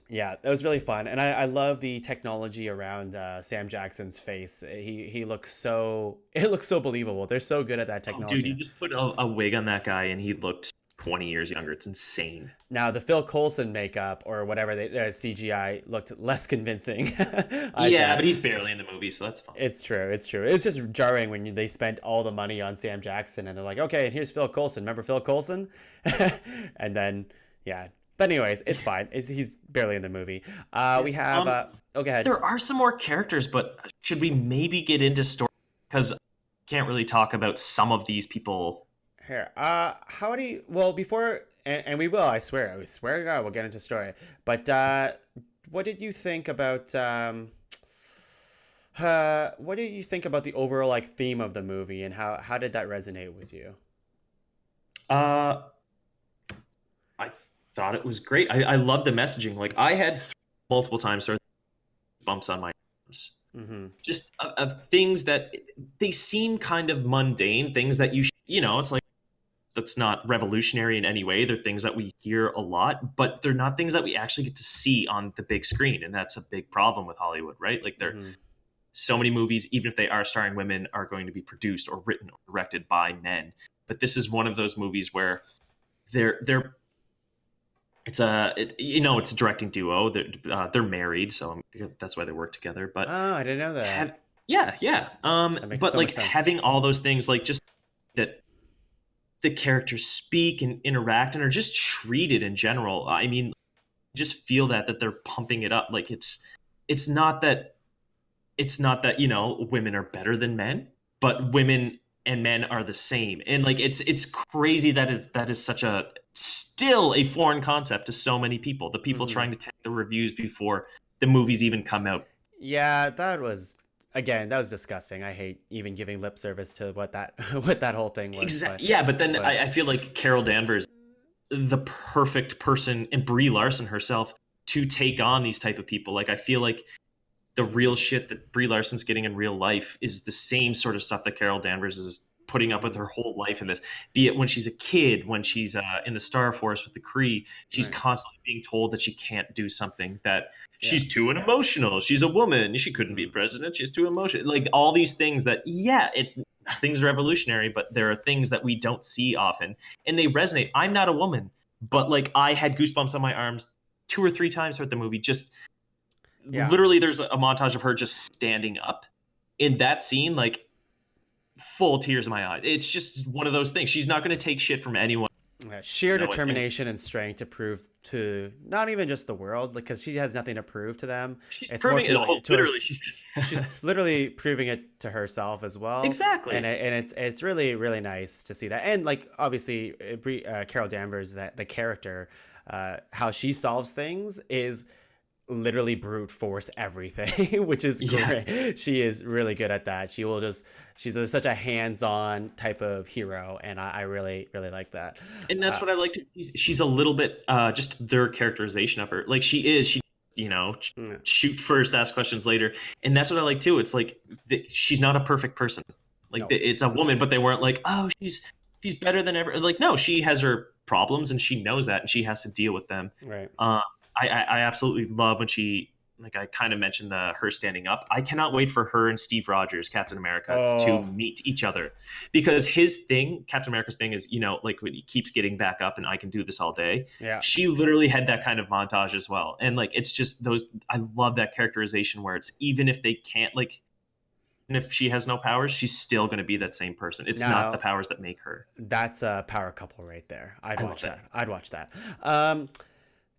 Yeah, that was really fun, and I love the technology around Sam Jackson's face. He looks so it looks so believable. They're so good at that Oh, dude, technology. you just put a wig on that guy and he looked 20 years younger. It's insane. Now the Phil Coulson makeup or whatever they CGI looked less convincing. I Yeah, thought but he's barely in the movie, so that's fine. it's true. It's true. It's just jarring when they spent all the money on Sam Jackson and they're like, okay, and here's Phil Coulson. Remember Phil Coulson? And then yeah. But anyways, it's fine. He's barely in the movie. We have. Oh, go ahead. There are some more characters, but should we maybe get into story? Because I can't really talk about some of these people. Here. How do you? Well, before and we will. I swear. I swear to God, we'll get into story. But what did you think about? What did you think about the overall like theme of the movie and how did that resonate with you? Uh, I thought it was great. I love the messaging. Like I had multiple times sort of bumps on my arms, Mm-hmm. just of things that they seem kind of mundane, things that it's like that's not revolutionary in any way. They're things that we hear a lot, but they're not things that we actually get to see on the big screen, and that's a big problem with Hollywood, right? Like there Mm-hmm. so many movies, even if they are starring women, are going to be produced or written or directed by men. But this is one of those movies where they're it's a directing duo. They're married, so that's why they work together. But Oh, I didn't know that. yeah. That makes But so much like sense. having all those things, like just that the characters speak and interact and are just treated in general. I mean, just feel that they're pumping it up. Like it's not that women are better than men, but women and men are the same. And like it's crazy that is such a still a foreign concept to so many people. The people Mm-hmm. trying to take the reviews before the movies even come out. Yeah, that was again, that was disgusting. I hate even giving lip service to what that what that whole thing was, Exactly. Yeah, but then but I feel like Carol Danvers, the perfect person, and Brie Larson herself to take on these type of people. Like I feel like the real shit that Brie Larson's getting in real life is the same sort of stuff that Carol Danvers is putting up with mhm, her whole life in this. Be it when she's a kid, when she's in the Star Force with the Kree, she's right. constantly being told that she can't do something, that Yeah. she's too emotional. She's a woman. She couldn't be Mhm. president. She's too emotional. Like all these things that, yeah, it's things revolutionary, but there are things that we don't see often and they resonate. I'm not a woman, but like I had goosebumps on my arms two or three times throughout the movie. Just Yeah. literally there's a montage of her just standing up in that scene, like full tears in my eyes. It's just one of those things. She's not going to take shit from anyone. Sheer know what things. determination and strength to prove to not even just the world, because she has nothing to prove to them. She's It's more proving it. to her. Literally, She's literally proving it to herself as well, and exactly. it's really really nice to see that. And like obviously, Carol Danvers, that the character, how she solves things is literally brute force everything, which is Yeah. great. She is really good at that. Such a hands-on type of hero, and I really really like that. And that's what I like to. She's a little bit just their characterization of her. Like she you know Yeah. shoot first, ask questions later, and that's what I like too. It's like she's not a perfect person. Like No. it's a woman, but they weren't like, oh, she's better than ever. Like no, she has her problems and she knows that, and she has to deal with them. Right. Uh, I absolutely love when she, like I kind of mentioned, her standing up. I cannot wait for her and Steve Rogers, Captain America, to Oh, meet each other, because his thing, Captain America's thing, is like when he keeps getting back up and I can do this all day. yeah. She literally had that kind of montage as well, and like it's just those. I love that characterization where it's even if they can't like. And if she has no powers, she's still going to be that same person. It's not the Now, powers that make her. that's a power couple right there. I'd I watch love it. that. I'd watch that.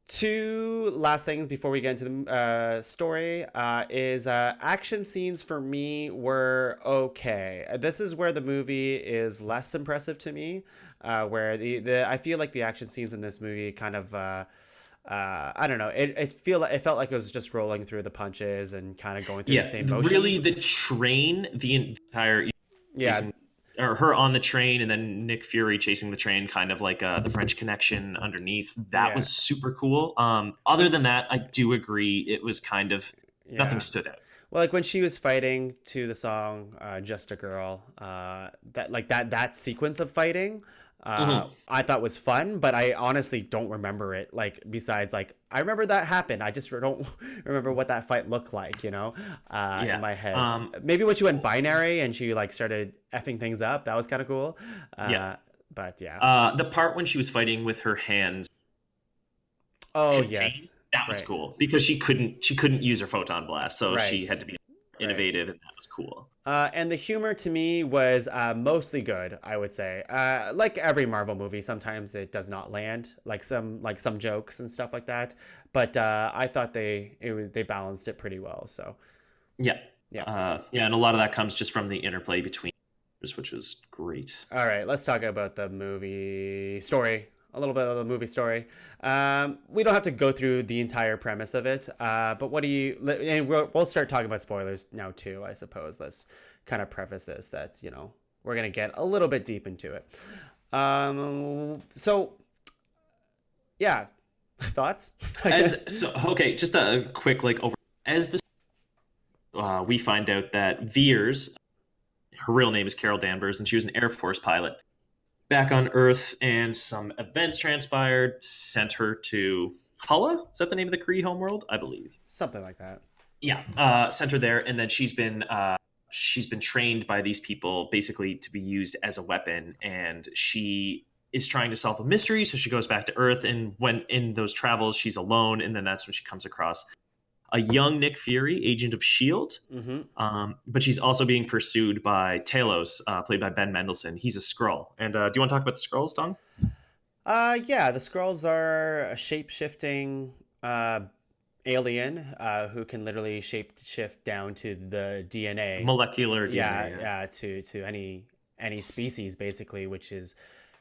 Two last things before we get into the story is action scenes for me were okay. This is where the movie is less impressive to me, where the I feel like the action scenes in this movie kind of I don't know. It felt like it was just rolling through the punches and kind of going through the Yeah, same really, motions. the train, the entire Yeah, chasing, or her on the train, and then Nick Fury chasing the train, kind of like the French Connection underneath. That yeah, was super cool. Other than that, I do agree it was kind of nothing yeah. stood out. Well, like when she was fighting to the song "Just a Girl," that sequence of fighting, Hmm. I thought was fun, but I honestly don't remember it. Like besides, like I remember that happened. I just don't remember what that fight looked like. In Yeah. my head. Maybe when she went binary and she like started effing things up, that was kind of cool. Yeah. But yeah. The part when she was fighting with her hands Oh contained, yes. that was Right. cool because she couldn't use her photon blast, so Right. she had to be Right. innovative, and that was cool. And the humor to me was mostly good, I would say. Like every Marvel movie, sometimes it does not land, like some jokes and stuff like that. But I thought they balanced it pretty well. So Yeah. yeah. Yeah, and a lot of that comes just from the interplay between, which was great. All right, let's talk about the movie story. A little bit of the movie story. We don't have to go through the entire premise of it, but what do you? And we'll start talking about spoilers now too. I suppose let's kind of preface this that we're gonna get a little bit deep into it. So yeah, thoughts? I As guess. so, okay, just a quick like over. As this, we find out that Veers, her real name is Carol Danvers, and she was an Air Force pilot back on Earth, and some events transpired, sent her to Hulla. Is that the name of the Kree homeworld? I believe. Something like that. Yeah, sent her there, and then she's been trained by these people basically to be used as a weapon, and she is trying to solve a mystery. So she goes back to Earth, and when in those travels, she's alone, and then that's when she comes across a young Nick Fury, agent of Shield. Mm-hmm. But she's also being pursued by Talos, played by Ben Mendelsohn. He's a Skrull. And do you want to talk about the Skrulls, Don? Yeah, the Skrulls are a shape shifting alien who can literally shape shift down to the DNA. Molecular Yeah, DNA. Yeah. yeah, to any species basically, which is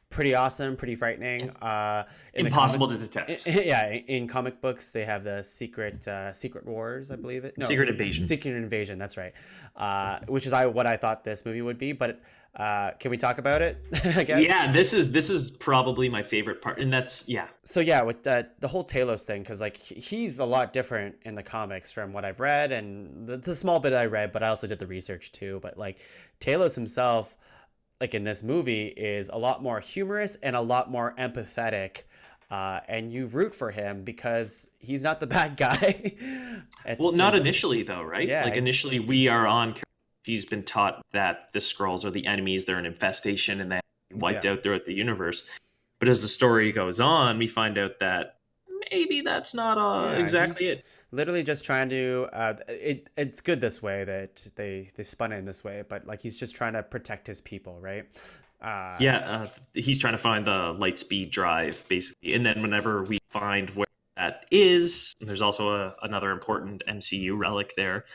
pretty awesome, pretty frightening. In the comic, Impossible to detect. yeah, in comic books they have the Secret Wars, I believe it. No, Secret Invasion. Secret Invasion. That's right. Which is what I thought this movie would be. But can we talk about it? I guess. Yeah, this is probably my favorite part, and that's yeah. So yeah, with the whole Talos thing, because like he's a lot different in the comics from what I've read and the small bit I read, but I also did the research too. But like Talos himself, like in this movie, is a lot more humorous and a lot more empathetic, and you root for him because he's not the bad guy. It Well, not turns- initially though, right? Yeah, Like initially, we are on. She's been taught that the Skrulls are the enemies; they're an infestation, and they wiped yeah, out throughout the universe. But as the story goes on, we find out that maybe that's not yeah. exactly He's it. literally just trying to. It's good this way that they spun it in this way, but like he's just trying to protect his people, right? Yeah, he's trying to find the light speed drive, basically. And then whenever we find where that is, there's also another important MCU relic there.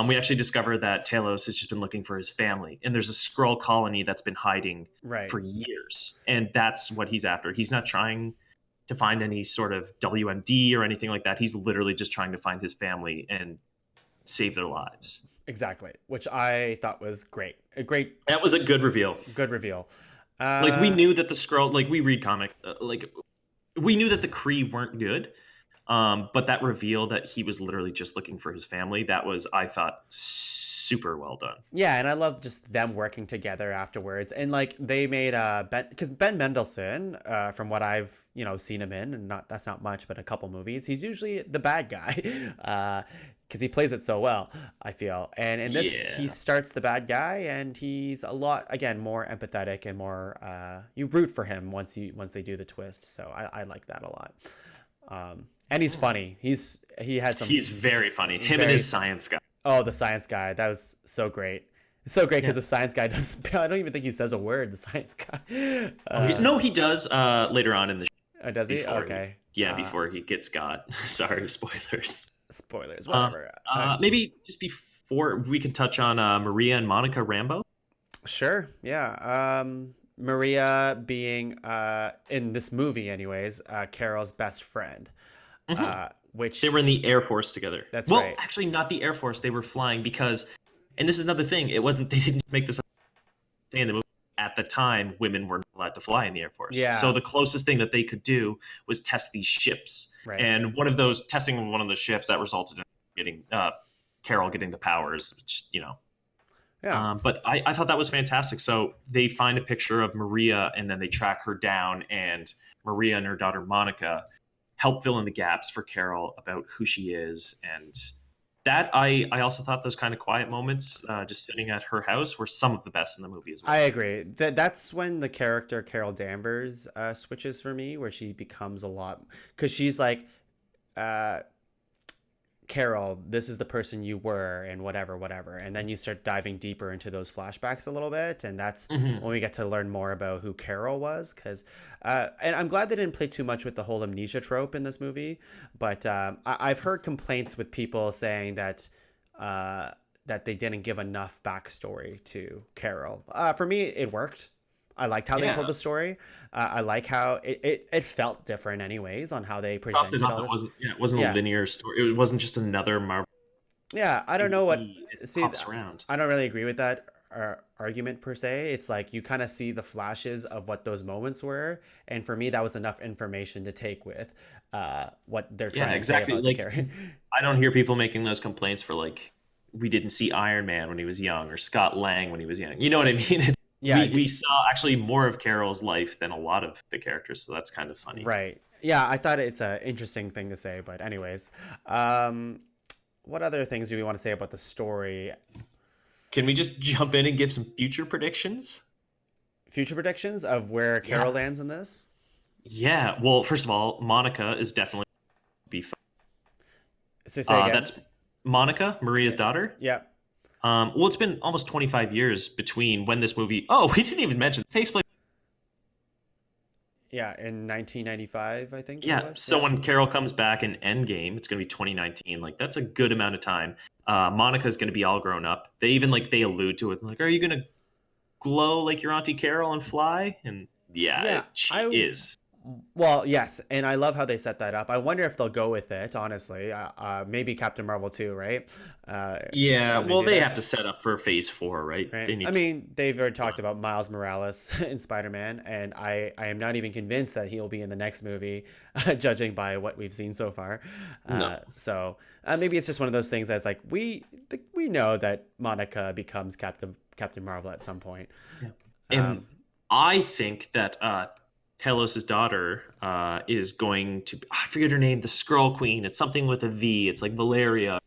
We actually discover that Talos has just been looking for his family. And there's a Skrull colony that's been hiding Right. for years. And that's what he's after. He's not trying to find any sort of WMD or anything like that. He's literally just trying to find his family and save their lives. Exactly, which I thought was great. A great, That was a good reveal. good reveal. Like we Uh, knew that the Skrull, like we read comic, like we knew that the Kree weren't good. But that reveal that he was literally just looking for his family, that was, I thought, super well done. yeah, and I love just them working together afterwards. And like they made Ben, because Ben Mendelsohn, from what I've seen him in, and not that's not much, but a couple movies, he's usually the bad guy, because he plays it so well, I feel. And in this, he Yeah. starts the bad guy, and he's a lot again more empathetic and more you root for him once they do the twist. So I like that a lot. And he's funny. He had some He's very funny. Him and very his science guy. Oh, the science guy. That was so great. It's so great Yeah. because the science guy doesn't. I don't even think he says a word. The science guy. No, he does later on in the Does he? before Okay. before he gets got. Sorry, spoilers. Spoilers. Uh, Whatever. Maybe just before we can touch on Maria and Monica Rambeau. Sure. Yeah. Maria being in this movie, anyways, Carol's best friend. Which They were in the Air Force together. That's well, right. actually, not the Air Force. They were flying because, and this is another thing. It wasn't. They didn't make this in the movie. At the time, women were not allowed to fly in the Air Force. Yeah. So the closest thing that they could do was test these ships. Right. And testing one of the ships that resulted in getting Carol getting the powers. Which, Yeah. But I thought that was fantastic. So they find a picture of Maria and then they track her down, and Maria and her daughter Monica help fill in the gaps for Carol about who she is. And that I also thought those kind of quiet moments, just sitting at her house, were some of the best in the movie as well. I agree. That's when the character Carol Danvers switches for me, where she becomes a lot, because she's like, Carol, this is the person you were, and whatever, and then you start diving deeper into those flashbacks a little bit, and that's Mhm. when we get to learn more about who Carol was. Because, and I'm glad they didn't play too much with the whole amnesia trope in this movie, but I've heard complaints with people saying that that they didn't give enough backstory to Carol. For me, it worked. I liked how they Yeah. told the story. I like how it felt different, anyways, on how they presented all this. It wasn't Yeah. a linear story. It wasn't just another Marvel. Yeah, I don't know what. It See, pops around. I don't really agree with that argument per se. It's like you kind of see the flashes of what those moments were, and for me, that was enough information to take with what they're Yeah, trying to say exactly. about the Like, character. I don't hear people making those complaints for like we didn't see Iron Man when he was young or Scott Lang when he was young. You know what I mean? Yeah, We saw actually more of Carol's life than a lot of the characters, so that's kind of funny. right. Yeah, I thought it's an interesting thing to say, but anyways, what other things do we want to say about the story? Can we just jump in and give some future predictions? Future predictions of where Carol Yeah. lands in this? Yeah. Well, first of all, Monica is definitely be fun. So say again. That's Monica, Maria's daughter. Yeah. Well, it's been almost 25 years between when this movie. Oh, we didn't even mention it takes place. Yeah, in 1995, I think. It Yeah. was. So Yeah. when Carol comes back in Endgame, it's going to be 2019. Like that's a good amount of time. Monica's going to be all grown up. They even they allude to it. Like, are you going to glow like your Auntie Carol and fly? And Yeah, she I- is. Well, yes, and I love how they set that up. I wonder if they'll go with it. Honestly, maybe Captain Marvel too, right? Yeah. when Well, do they that. have to set up for Phase 4, right? Right. They need. I mean, they've already talked about Miles Morales in Spider-Man, and I am not even convinced that he'll be in the next movie, judging by what we've seen so far. No. So maybe it's just one of those things that's like we know that Monica becomes Captain Marvel at some point. And I think that Talos' daughter is going to. I forget her name. The Skrull Queen. It's something with a V. It's like Valeria,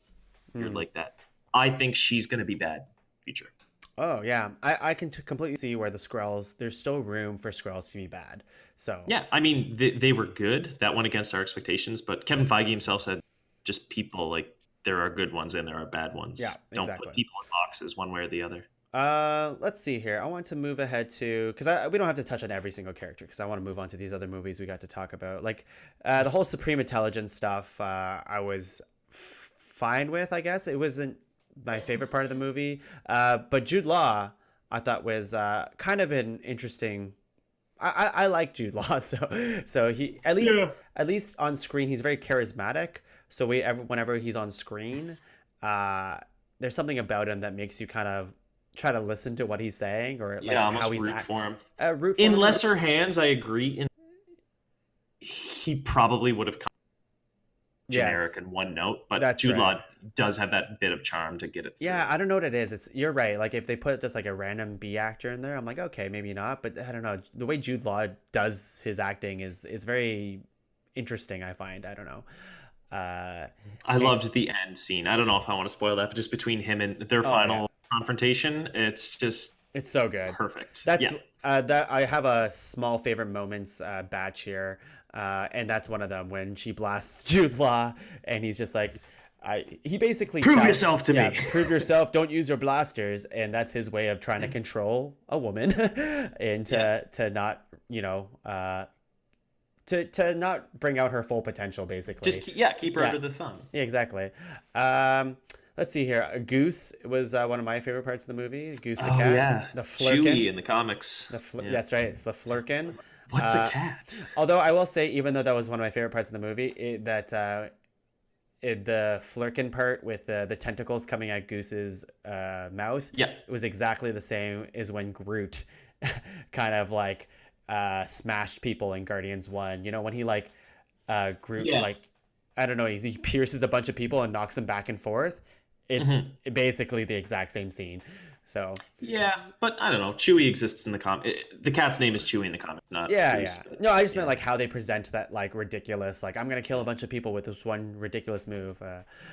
or like that. I think she's going to be bad in the future. Oh yeah, I can completely see where the Skrulls. There's still room for Skrulls to be bad. So Yeah, I mean they were good. That went against our expectations, but Kevin Feige himself said, just people like there are good ones and there are bad ones. Yeah, Don't exactly. put people in boxes one way or the other. Let's see here. I want to move ahead to because we don't have to touch on every single character because I want to move on to these other movies we got to talk about. Like the whole Supreme Intelligence stuff. I was fine with. I guess it wasn't my favorite part of the movie. But Jude Law, I thought was kind of an interesting. I like Jude Law, so he Yeah. at least on screen he's very charismatic. So whenever he's on screen, uh, there's something about him that makes you kind of try to listen to what he's saying or Yeah, like how almost he's root for him. root for In him. lesser hands, I agree. He probably would have come Yes, generic in one note, but that's Jude right. Law does have that bit of charm to get it Yeah, through. I don't know what it is. You're right. Like if they put just like a random B actor in there, I'm like, okay, maybe not. But I don't know. The way Jude Law does his acting is very interesting. I find. I don't know. Uh, I and, loved the end scene. I don't know if I want to spoil that, but just between him and their oh yeah, final confrontation, it's just it's so good. perfect. That's Yeah. that I have a small favorite moments batch here, and that's one of them when she blasts Jude Law, and he's just like, he basically Prove yourself to yeah, me. prove yourself, don't use your blasters, and that's his way of trying to control a woman, and Yeah. to not to not bring out her full potential, basically. Keep her Yeah, under the thumb. yeah, exactly. Let's see here. Goose was one of my favorite parts of the movie. Goose the Oh cat, yeah, the Chewie flirkin. in the comics. Yeah. That's right, the flirkin. What's a Uh, cat? Although I will say, even though that was one of my favorite parts of the movie, the flirkin part with the tentacles coming out Goose's mouth, Yeah. it was exactly the same as when Groot kind of like smashed people in Guardians 1. You know, when he like Groot Yeah. like I don't know, he pierces a bunch of people and knocks them back and forth. It's basically the exact same scene. So Yeah, but I don't know. Chewie exists in the comic. The cat's name is Chewie in the comic, not yeah, Goose. yeah. But No, I just meant yeah, like how they present that like ridiculous, like I'm gonna kill a bunch of people with this one ridiculous move.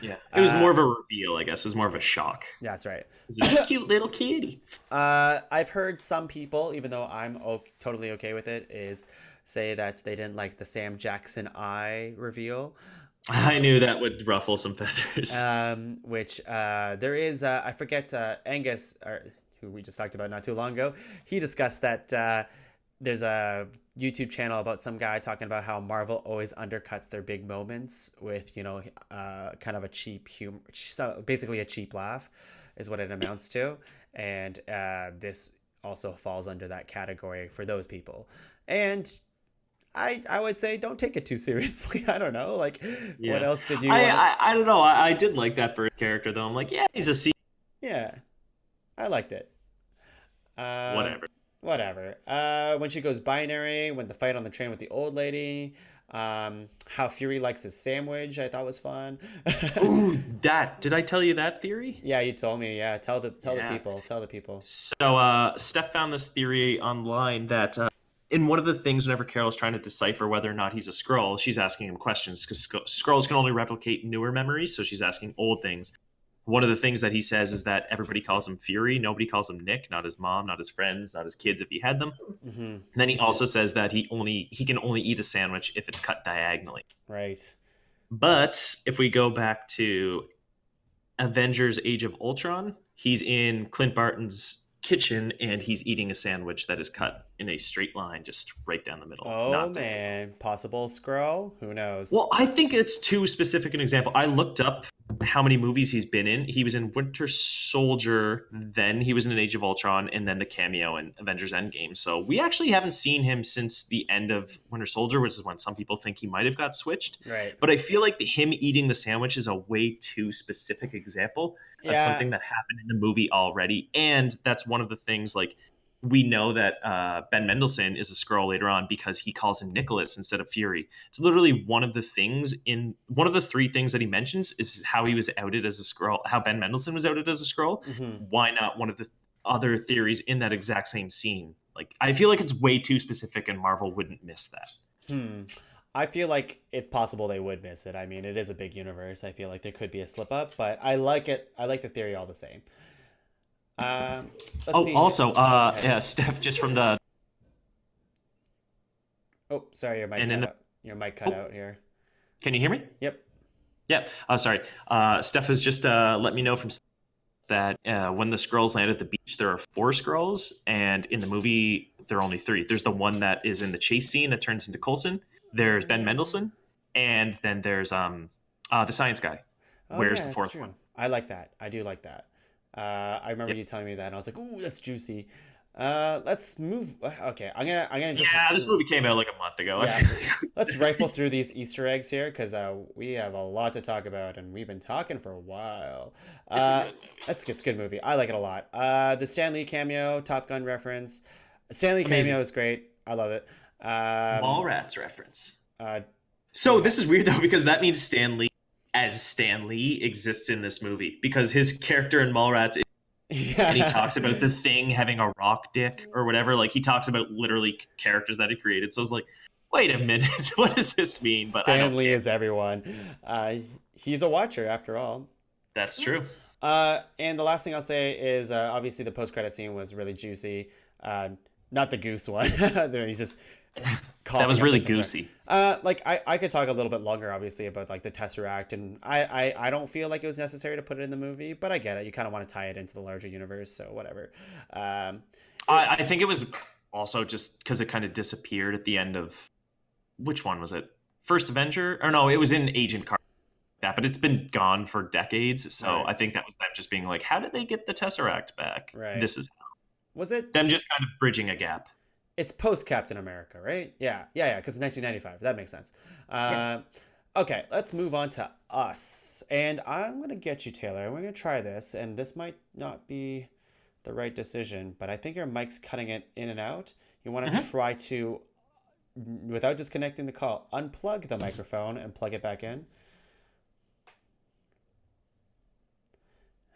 yeah. It was more of a reveal, I guess. It was more of a shock. Yeah, that's right. He's a cute little kitty. I've heard some people, even though I'm totally okay with it, is say that they didn't like the Sam Jackson eye reveal. I knew that would ruffle some feathers. Which there is I forget Angus or who we just talked about not too long ago. He discussed that there's a YouTube channel about some guy talking about how Marvel always undercuts their big moments with kind of a cheap humor, so basically a cheap laugh, is what it amounts to, and this also falls under that category for those people, and. I would say don't take it too seriously. I don't know. Like, what Yeah. else did you want to? I don't know. I did like that for a character, though. I'm like, yeah, he's a C. Yeah, I liked it. Um, Whatever. whatever. When she goes binary, when the fight on the train with the old lady, how Fury likes his sandwich, I thought was fun. Ooh, that. Did I tell you that theory? Yeah, you told me. Yeah, tell the Yeah. people. Tell the people. So, Steph found this theory online that in one of the things, whenever Carol's trying to decipher whether or not he's a Skrull, she's asking him questions because Skrulls can only replicate newer memories. So she's asking old things. One of the things that he says is that everybody calls him Fury. Nobody calls him Nick, not his mom, not his friends, not his kids if he had them. Mm-hmm. And then he also says that he can only eat a sandwich if it's cut diagonally. Right. But if we go back to Avengers Age of Ultron, he's in Clint Barton's kitchen and he's eating a sandwich that is cut in a straight line just right down the middle. Oh Not man, possible scroll? Who knows? Well, I think it's too specific an example. I looked up how many movies he's been in. He was in Winter Soldier, then he was in Age of Ultron, and then the cameo in Avengers Endgame. So we actually haven't seen him since the end of Winter Soldier, which is when some people think he might have got switched. Right. But I feel like him eating the sandwich is a way too specific example of Yeah. something that happened in the movie already. And that's one of the things, like, we know that Ben Mendelsohn is a Skrull later on because he calls him Nicholas instead of Fury. It's literally one of the three things that he mentions is how he was outed as a Skrull, how Ben Mendelsohn was outed as a Skrull. Mm-hmm. Why not one of the other theories in that exact same scene? Like, I feel like it's way too specific and Marvel wouldn't miss that. I feel like it's possible they would miss it. I mean, it is a big universe. I feel like there could be a slip up, but I like it. I like the theory all the same. Let's see. Also, yeah, Steph, just from the Oh, sorry, your mic and cut in the out. Your mic cut out here. can you hear me? Yep. Yeah. Sorry. Steph has just let me know from that when the Skrulls land at the beach, there are 4 Skrulls, and in the movie, there are only 3. There's the one that is in the chase scene that turns into Coulson. There's Ben Mendelsohn, and then there's the science guy. Oh Where's yeah, the that's 4th one? true. I like that. I do like that. I remember Yep. you telling me that, and I was like, "Ooh, that's juicy." Let's move. Okay, I'm gonna just Yeah, this movie came out like a month ago. I yeah. feel like. Let's rifle through these Easter eggs here because we have a lot to talk about, and we've been talking for a while. It's a Uh, good movie. it's a good movie. I like it a lot. The Stan Lee cameo, Top Gun reference. Stan Lee Amazing. cameo is great. I love it. Um, Mallrats reference. uh, So yeah, this is weird though because that means Stan Lee as Stan Lee exists in this movie because his character in Mallrats and he yeah. talks about the Thing having a rock dick or whatever. Like he talks about literally characters that he created. So I was like, wait a minute, what does this mean? But I don't Stan Lee care. is everyone. He's a watcher after all. That's true. And the last thing I'll say is obviously the post-credit scene was really juicy. Uh, Not the goose one. He's just That was coughing up really the Tesseract. goosey. Like I could talk a little bit longer, obviously, about like the Tesseract, and I don't feel like it was necessary to put it in the movie, but I get it. You kind of want to tie it into the larger universe, so whatever. Um, I think it was also just because it kind of disappeared at the end of which one was it? First Avenger? Or no, it was in Agent Carter. That, but it's been gone for decades. So right, I think that was them just being like, how did they get the Tesseract back? right. This is Was it? them just kind of bridging a gap. It's post Captain America, right? Yeah. Because 1995. That makes sense. Uh, okay, let's move on to Us, and I'm gonna get you, Taylor. We're gonna try this, and this might not be the right decision, but I think your mic's cutting it in and out. You want to Mhm. try to, without disconnecting the call, unplug the microphone and plug it back in.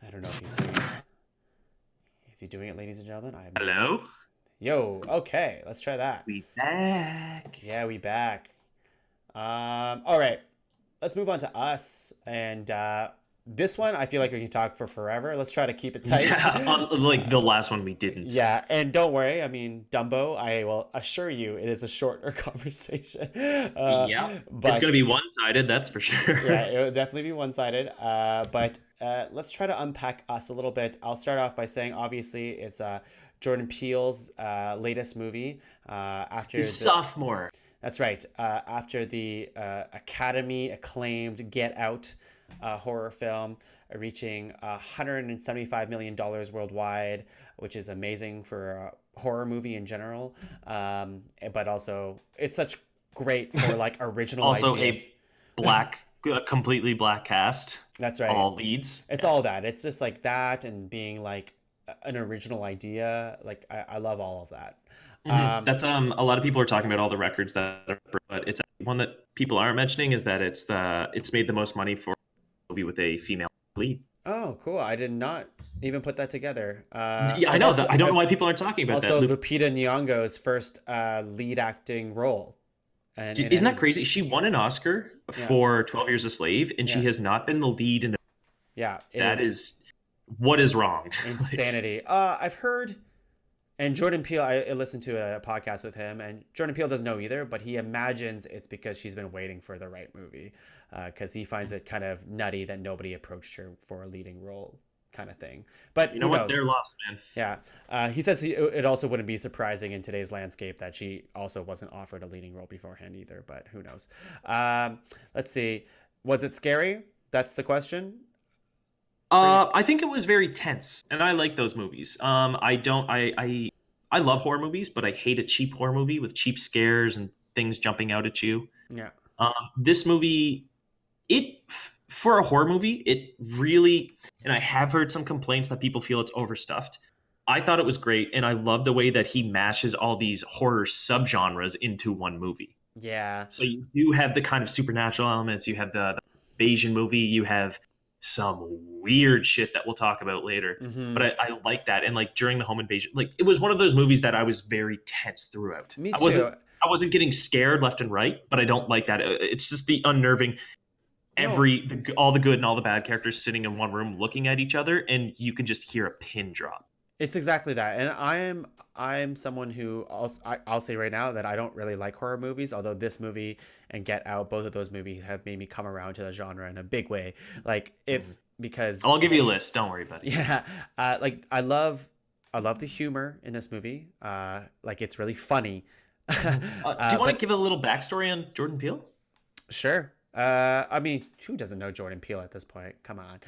I don't know if he's doing it. Is he doing it, ladies and gentlemen? I'm not sure. Hello? Yo, okay, let's try that. We back. Yeah, we back. All right, let's move on to Us, and this one I feel like we can talk for forever. Let's try to keep it tight. Yeah, like the last one we didn't. Yeah, and don't worry. I mean, Dumbo. I will assure you, it is a shorter conversation. Yeah. But It's going to be one-sided, that's for sure. yeah, it will definitely be one-sided. But let's try to unpack Us a little bit. I'll start off by saying, obviously, it's Jordan Peele's latest movie. After His the, sophomore. that's right. After the Academy acclaimed Get Out horror film, reaching $175 million worldwide, which is amazing for a horror movie in general. But also, it's such great for like original Also ideas. a completely black cast. That's right. All leads. It's all that. It's just like that and being like an original idea. Like I love all of that. That's a lot of people are talking about all the records that are, but it's one that people aren't mentioning is that it's made the most money for a movie with a female lead. Oh, cool. I did not even put that together. Yeah, I I've know also, that. I don't know why people aren't talking about also that. Lupita Nyong'o's first lead acting role. And Isn't that crazy? She won an Oscar Yeah. for 12 Years a Slave, and she Yeah. has not been the lead in Yeah, it that is what is wrong. insanity. I've heard, and Jordan Peele, I listened to a podcast with him, and Jordan Peele doesn't know either, but he imagines it's because she's been waiting for the right movie, because he finds it kind of nutty that nobody approached her for a leading role kind of thing. But You know who what? knows? They're lost, man. Yeah. He says it also wouldn't be surprising in today's landscape that she also wasn't offered a leading role beforehand either, but who knows? Let's see. Was it scary? That's the question. I think it was very tense, and I like those movies. I love horror movies, but I hate a cheap horror movie with cheap scares and things jumping out at you. Yeah. This movie, for a horror movie, it really, and I have heard some complaints that people feel it's overstuffed. I thought it was great, and I love the way that he mashes all these horror subgenres into one movie. Yeah. So you do have the kind of supernatural elements, you have the invasion movie, you have some weird shit that we'll talk about later. Mm-hmm. But I like that. And like during the home invasion, like it was one of those movies that I was very tense throughout. Me I too. wasn't getting scared left and right, but I don't like that. It's just the unnerving all the good and all the bad characters sitting in one room looking at each other, and you can just hear a pin drop. It's exactly that, and I'm someone who also I'll say right now that I don't really like horror movies. Although this movie and Get Out, both of those movies have made me come around to the genre in a big way. Like Mhm. if because I'll give you a list. Don't worry about it. yeah, like I love the humor in this movie. Like it's really funny. Mhm. Do you want to But give a little backstory on Jordan Peele? sure. I mean, who doesn't know Jordan Peele at this point? Come on.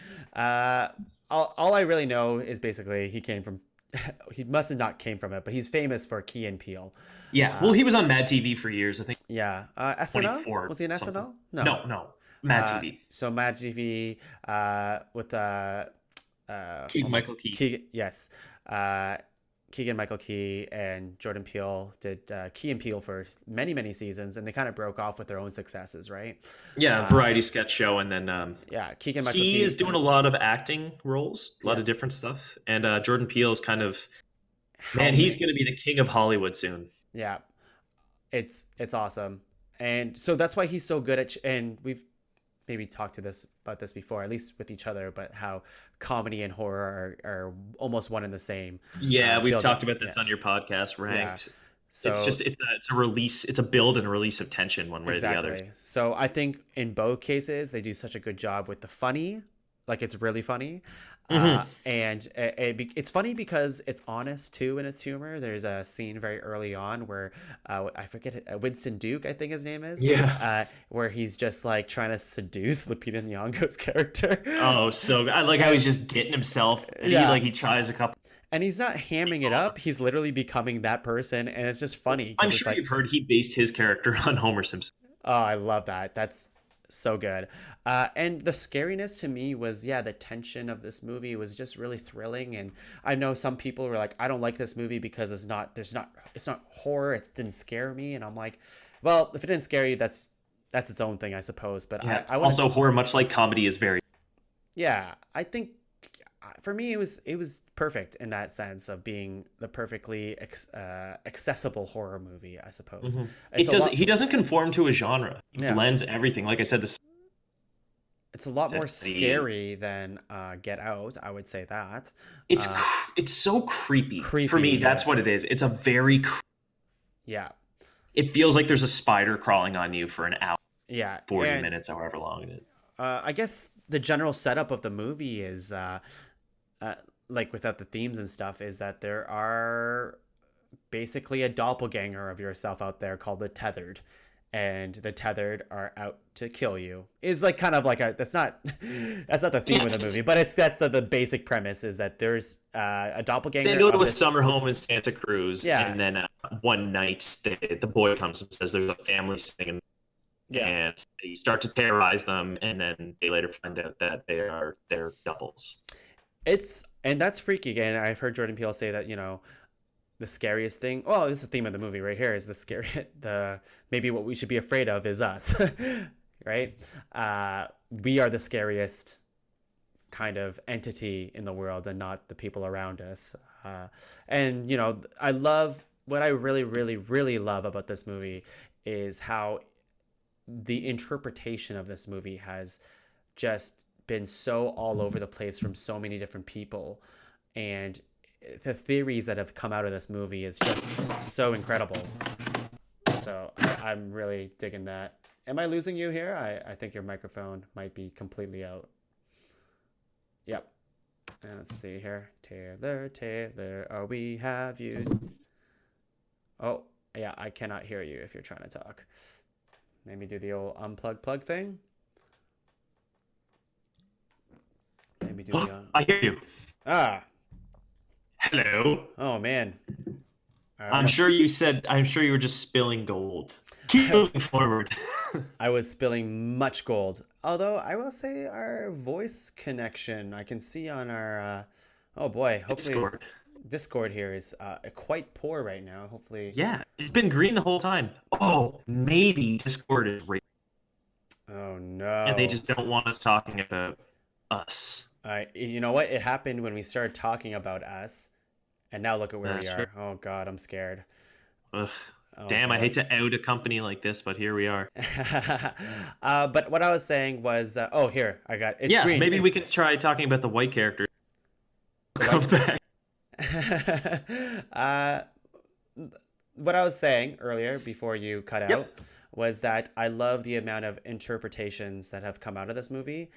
All I really know is basically he came from. He must have not came from it, but he's famous for Key and Peele. Yeah. Well, Uh, he was on Mad TV for years. I think yeah. SNL? 24 Was he in something. SNL? No. No, no. Mad TV. So Mad TV with oh Keegan my Michael Key. Keegan, yes. Uh, Keegan Michael Key and Jordan Peele did Key and Peele for many seasons, and they kind of broke off with their own successes, right? Yeah, Uh, variety sketch show, and then yeah, Keegan Michael he is Key. doing a lot of acting roles, a lot of Yes. different stuff. And Jordan Peele is kind of man, he's Helmet. going to be the king of Hollywood soon. Yeah, it's awesome, and so that's why he's so good at. And we've maybe talked to this about this before, at least with each other, but how comedy and horror are almost one and the same. Yeah, we've Building, talked about yeah, this on your podcast, yeah. Ranked. It's So just it's a release, it's a build and a release of tension one way or the other. exactly. So I think in both cases they do such a good job with the funny, like it's really funny, Hmm. and it's funny because it's honest too in its humor. There's a scene very early on where I forget it, Winston Duke, I think his name is, Yeah. where he's just like trying to seduce Lupita Nyong'o's character. Oh, so I like how he's just getting himself. And he Yeah, like he tries a couple. and he's not hamming it Awesome. up. He's literally becoming that person, and it's just funny I'm because it's sure like, you've heard he based his character on Homer Simpson. oh, I love that. That's so good. And the scariness to me was, yeah, the tension of this movie was just really thrilling. And I know some people were like, I don't like this movie because it's not horror. It didn't scare me. And I'm like, well, if it didn't scare you, that's its own thing, I suppose. But Yeah. I wouldn't. Also, horror, much like comedy, is very. Yeah, I think for me it was perfect in that sense of being the perfectly accessible horror movie, I suppose. Mhm. It's It a does. lot. He doesn't conform to a genre. He Yeah. blends everything. Like I said, It's a lot more the scary than Get Out. I would say that. it's Uh, it's so creepy. For Creepy, me, that's yeah, what it is. It's a very. yeah, It feels like there's a spider crawling on you for an hour, yeah. 40 And minutes, however long it is. I guess the general setup of the movie is, uh, like without the themes and stuff, is that there are basically a doppelganger of yourself out there called the Tethered. And the Tethered are out to kill you. Is like kind of like a that's not the theme Yeah, of the movie, but that's the basic premise is that there's a they doppelganger go of to a this. summer home in Santa Cruz, Yeah, and then one night the boy comes and says there's a family sitting, yeah. and they start to terrorize them, and then they later find out that they are their doubles. And that's freaky. And I've heard Jordan Peele say that, the scariest thing. Well, this is the theme of the movie right here. Is the scary the maybe what we should be afraid of is us, right? We are the scariest kind of entity in the world, and not the people around us. And I love what I really love about this movie is how the interpretation of this movie has just been so all over the place from so many different people, and the theories that have come out of this movie is just so incredible. So I'm really digging that. Am I losing you here? I think your microphone might be completely out. Yep. And let's see here. Taylor, oh, we have you. Oh, yeah, I cannot hear you if you're trying to talk. Maybe do the old unplug plug thing. Maybe do the I hear you. ah. Hello. Oh man. I'm sure you were just spilling gold. Keep moving forward. I was spilling much gold. Although I will say our voice connection, I can see on our oh boy, hopefully Discord here is quite poor right now. Hopefully. Yeah, it's been green the whole time. Oh, maybe Discord is right. Oh no. And they just don't want us talking about us. You know what? It happened when we started talking about us, and now look at where we are. Oh God, I'm scared. Ugh. Oh, Damn, God. I hate to out a company like this, but here we are. But what I was saying was, oh, here I got it's Yeah, green. maybe It's we can try talking about the white character. the Come white, back. uh, what I was saying earlier before you cut out Yep. was that I love the amount of interpretations that have come out of this movie,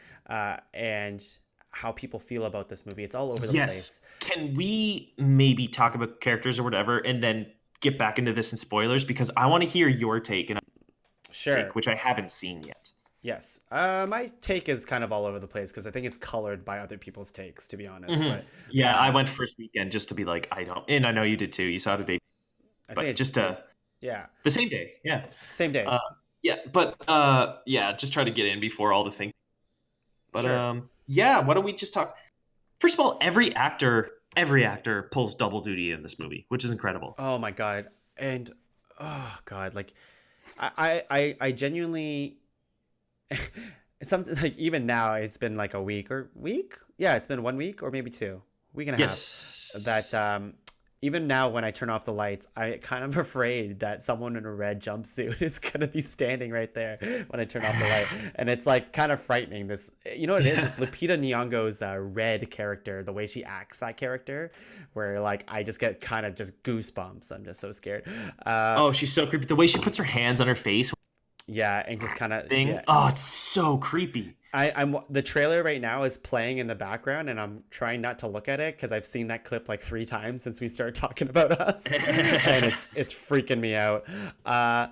and how people feel about this movie. It's all over the Yes. place. Can we maybe talk about characters or whatever, and then get back into this in spoilers? Because I want to hear your take and take, Sure. which I haven't seen yet. Yes. My take is kind of all over the place because I think it's colored by other people's takes, to be honest. Hmm. But Yeah, I uh, went first weekend just to be like, I don't, and I know you did too. You saw it a day, I but think just yeah, the same day. Yeah. same day. Uh, yeah, but yeah, just try to get in before all the things. But Sure. yeah, why don't we just talk? First of all, every actor pulls double duty in this movie, which is incredible. Oh my God. And oh God, like I genuinely something like even now it's been like a week. Yeah, it's been 1 week or maybe two, week and a half. That Yes. even now when I turn off the lights, I kind of afraid that someone in a red jumpsuit is gonna be standing right there when I turn off the light, and it's like kind of frightening. This, you know what it is? It's Yeah. Lupita Nyong'o's red character, the way she acts that character, where like I just get kind of just goosebumps. I'm just so scared. Uh, Oh, she's so creepy. The way she puts her hands on her face yeah, and just kind of thing. yeah. Oh, it's so creepy. I'm the trailer right now is playing in the background, and I'm trying not to look at it because I've seen that clip like 3 times since we started talking about us, and it's freaking me out. Uh,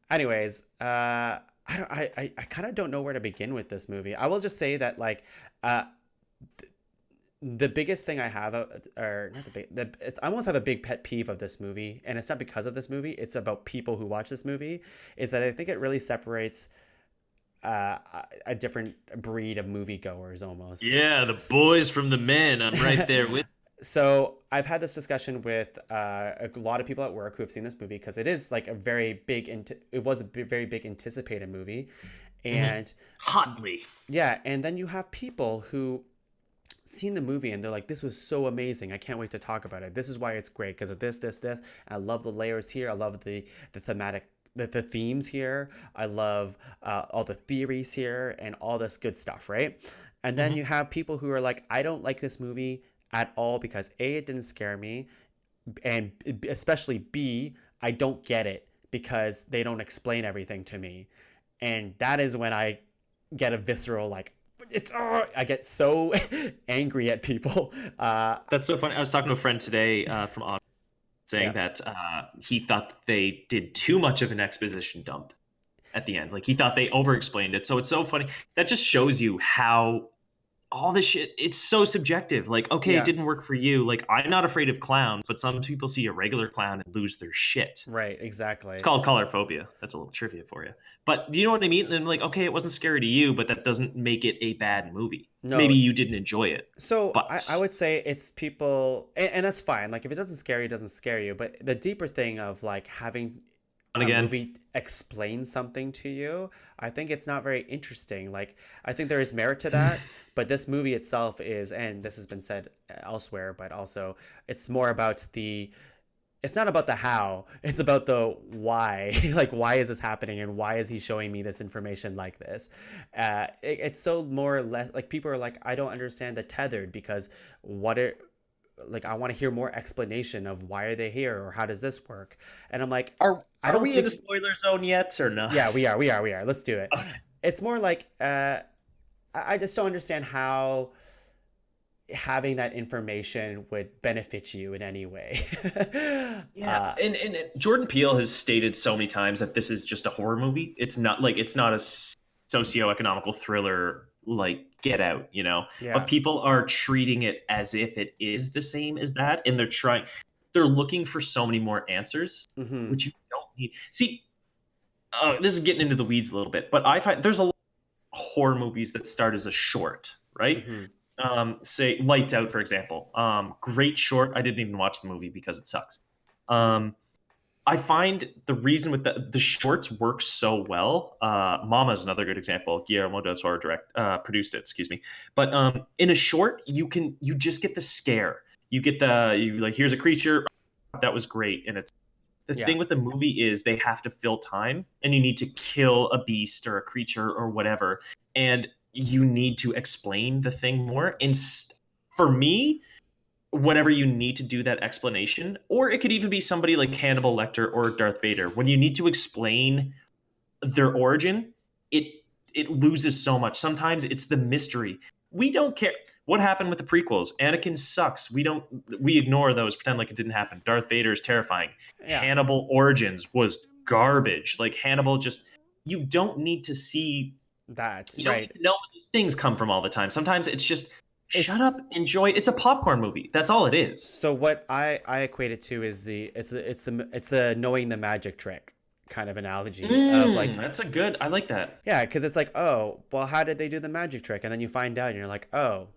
anyways, I don't, I kind of don't know where to begin with this movie. I will just say that like, uh, the biggest thing I have, or not the big, it's I almost have a big pet peeve of this movie, and it's not because of this movie. It's about people who watch this movie. Is that I think it really separates uh, a different breed of moviegoers almost. Yeah, the boys from the men. I'm right there with. So I've had this discussion with a lot of people at work who have seen this movie because it is like a very big, it was a very big anticipated movie, Mhm. and Hotly. yeah, and then you have people who seen the movie and they're like, this was so amazing, I can't wait to talk about it, this is why it's great because of this. I love the layers here, I love the thematic, the themes here, I love all the theories here and all this good stuff, right? And then Hmm. you have people who are like, I don't like this movie at all because A, it didn't scare me, and especially B, I don't get it because they don't explain everything to me. And that is when I get a visceral like, it's I get so angry at people. That's so funny. I was talking to a friend today from Ottawa saying Yeah, that he thought that they did too much of an exposition dump at the end. Like he thought they over explained it. So it's so funny. That just shows you how all this shit, it's so subjective. Like, okay, it yeah, didn't work for you. Like, I'm not afraid of clowns, but some people see a regular clown and lose their shit. right, It's exactly. called color phobia. That's a little trivia for you. But do you know what I mean? And like, okay, it wasn't scary to you, but that doesn't make it a bad movie. Maybe No, you didn't enjoy it, so I but would say it's people, and that's fine. Like if it doesn't scare you, it doesn't scare you. But the deeper thing of like having and a again, movie explain something to you, I think it's not very interesting. Like I think there is merit to that, but this movie itself is, and this has been said elsewhere, but also it's more about the, it's not about the how, it's about the why. Like why is this happening and why is he showing me this information like this? It's so more or less like people are like, I don't understand the tethered because what it, like I want to hear more explanation of why are they here or how does this work, and I'm like, I are don't we in think, the spoiler zone yet or no? yeah, we are, let's do it. Okay. It's more like I just don't understand how having that information would benefit you in any way. Yeah, and Jordan Peele has stated so many times that this is just a horror movie. It's not like it's not a socio-economical thriller like Get Out, you know. But Yeah. people are treating it as if it is the same as that, and they're looking for so many more answers, Mm-hmm. which you don't need. See, this is getting into the weeds a little bit, but I find there's a lot of horror movies that start as a short, right? Mm-hmm. Say Lights Out, for example. Great short. I didn't even watch the movie because it sucks. Um, I find the reason with the shorts work so well. Mama is another good example. Guillermo del Toro produced it. Excuse me. But in a short, you just get the scare. You get you like here's a creature that was great, and it's the Yeah. thing with the movie is they have to fill time, and you need to kill a beast or a creature or whatever, and you need to explain the thing more. And for me, whenever you need to do that explanation, or it could even be somebody like Hannibal Lecter or Darth Vader, when you need to explain their origin, it loses so much. Sometimes it's the mystery. We don't care what happened with the prequels. Anakin sucks. We ignore those, pretend like it didn't happen. Darth Vader is terrifying. Yeah. Hannibal Origins was garbage. Like Hannibal, just you don't need to see That you don't right. need to know where these things come from all the time. Sometimes it's just shut up, It's enjoy it. It's a popcorn movie. That's all it is. So what I equate it to is it's the knowing the magic trick kind of analogy of like, That's a good. I like that. yeah, because it's like, oh, well, how did they do the magic trick? And then you find out and you're like, oh,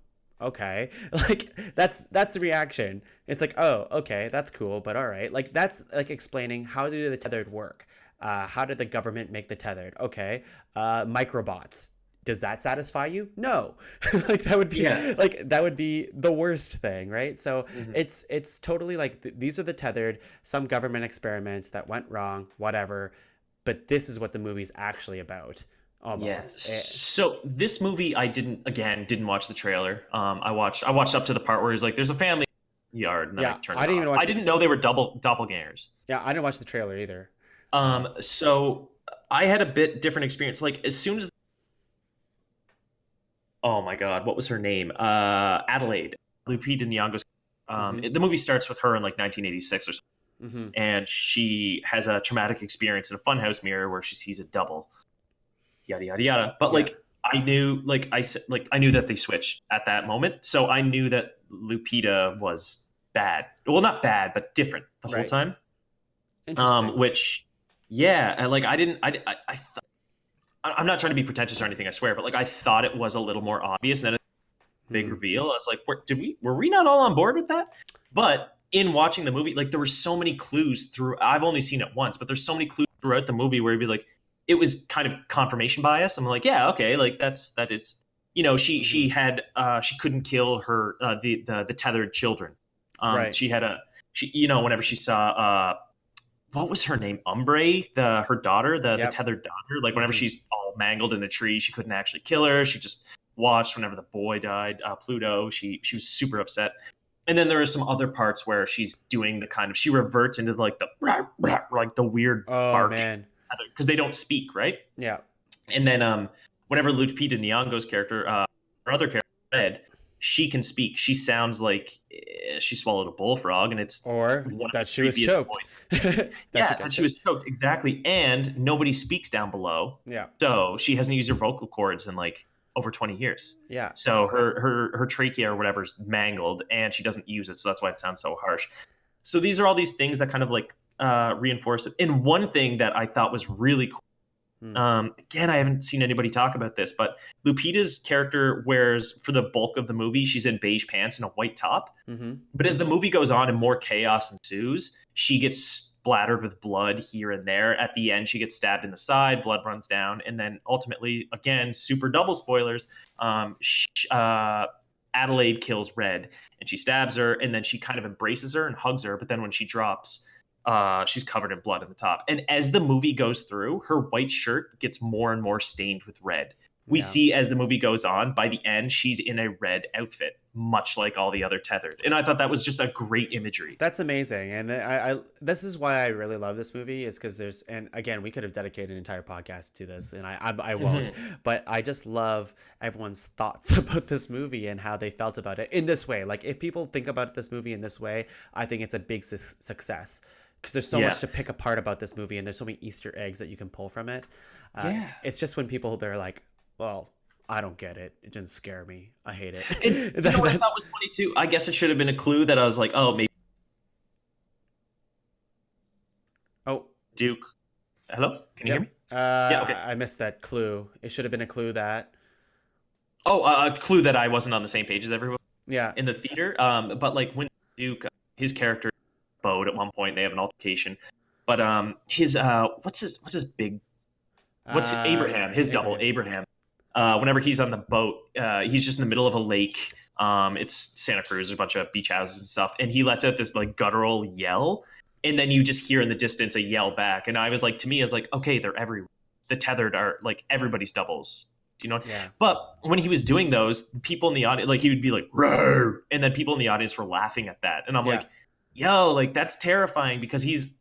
okay. Like that's the reaction. It's like, oh, okay, that's cool, but all right. Like that's like explaining how do the tethered work? How did the government make the tethered? Okay. Microbots. Does that satisfy you? No. Like that would be Yeah. like that would be the worst thing, right? So Mhm. it's totally like these are the tethered, some government experiment that went wrong, whatever. But this is what the movie's actually about, Yes. almost. So this movie, I didn't watch the trailer. I watched up to the part where he's like, "There's a family yard," and then I Yeah, turned I it didn't off. even watch I didn't know they were doppelgangers. Yeah, I didn't watch the trailer either. So I had a bit different experience. Like as soon as, oh my god, what was her name? Adelaide, Lupita Nyong'o's. Mhm. The movie starts with her in like 1986 or something, Mhm. and she has a traumatic experience in a funhouse mirror where she sees a double. Yada yada yada. But Yeah. like I knew, I knew that they switched at that moment, so I knew that Lupita was bad. Well, not bad, but different the whole Right. time. Interesting. Which, yeah, and like I didn't, I th- I'm not trying to be pretentious or anything, I swear, but like I thought it was a little more obvious, and then a big Mhm. reveal. I was like, were we not all on board with that? But in watching the movie, like there were so many clues through. I've only seen it once, but there's so many clues throughout the movie where you'd be like, it was kind of confirmation bias. I'm like, yeah, okay, like that is, she Mhm. had she couldn't kill her the tethered children. Right. She had whenever she saw what was her name? Umbre, her daughter, the Yep. tethered daughter. Like whenever Mhm. she's all mangled in a tree, she couldn't actually kill her. She just watched whenever the boy died, Pluto. She was super upset. And then there are some other parts where she's doing the kind of, she reverts into like the like the weird Oh barking man. because they don't speak, right? Yeah. And then whenever Lupita Nyong'o's character, her other character, Red, she can speak. She sounds like she swallowed a bullfrog, and it's Or one of that the she was creepiest choked. voices. That she Yeah, got and she was choked, exactly. And nobody speaks down below, Yeah. so she hasn't used her vocal cords in like over 20 years. Yeah. So her trachea or whatever's mangled, and she doesn't use it, so that's why it sounds so harsh. So these are all these things that kind of like reinforce it. And one thing that I thought was really cool. Hmm. Again, I haven't seen anybody talk about this, but Lupita's character wears, for the bulk of the movie, she's in beige pants and a white top. Mm-hmm. But as the movie goes on and more chaos ensues, she gets splattered with blood here and there. At the end, she gets stabbed in the side, blood runs down, and then ultimately, again, super double spoilers, Adelaide kills Red, and she stabs her, and then she kind of embraces her and hugs her, but then when she drops, she's covered in blood in the top. And as the movie goes through, her white shirt gets more and more stained with red. We Yeah. see as the movie goes on, by the end, she's in a red outfit, much like all the other tethered. And I thought that was just a great imagery. That's amazing, and I this is why I really love this movie is because there's, and again, we could have dedicated an entire podcast to this, and I won't, but I just love everyone's thoughts about this movie and how they felt about it in this way. Like if people think about this movie in this way, I think it's a big success because there's so Yeah. much to pick apart about this movie, and there's so many Easter eggs that you can pull from it. Yeah. It's just when people they're like, well, I don't get it. It doesn't scare me. I hate it. And you know what I thought was funny too? I guess it should have been a clue that I was like, oh, maybe Oh, Duke. Hello? Can you yep. hear me? Yeah, okay. I missed that clue. It should have been a clue that, Oh, a clue that I wasn't on the same page as everyone yeah, in the theater. But like when Duke, his character, bowed at one point, they have an altercation. But his what's his big Abraham, his double Abraham. Whenever he's on the boat, he's just in the middle of a lake. It's Santa Cruz, there's a bunch of beach houses and stuff, and he lets out this like guttural yell, and then you just hear in the distance a yell back. And I was like, to me, I was like, okay, they're everywhere. The tethered are like everybody's doubles. you know. Yeah. But when he was doing those, the people in the audience, like he would be like, "Roar," and then people in the audience were laughing at that, and I'm Yeah. like, yo, like that's terrifying because he's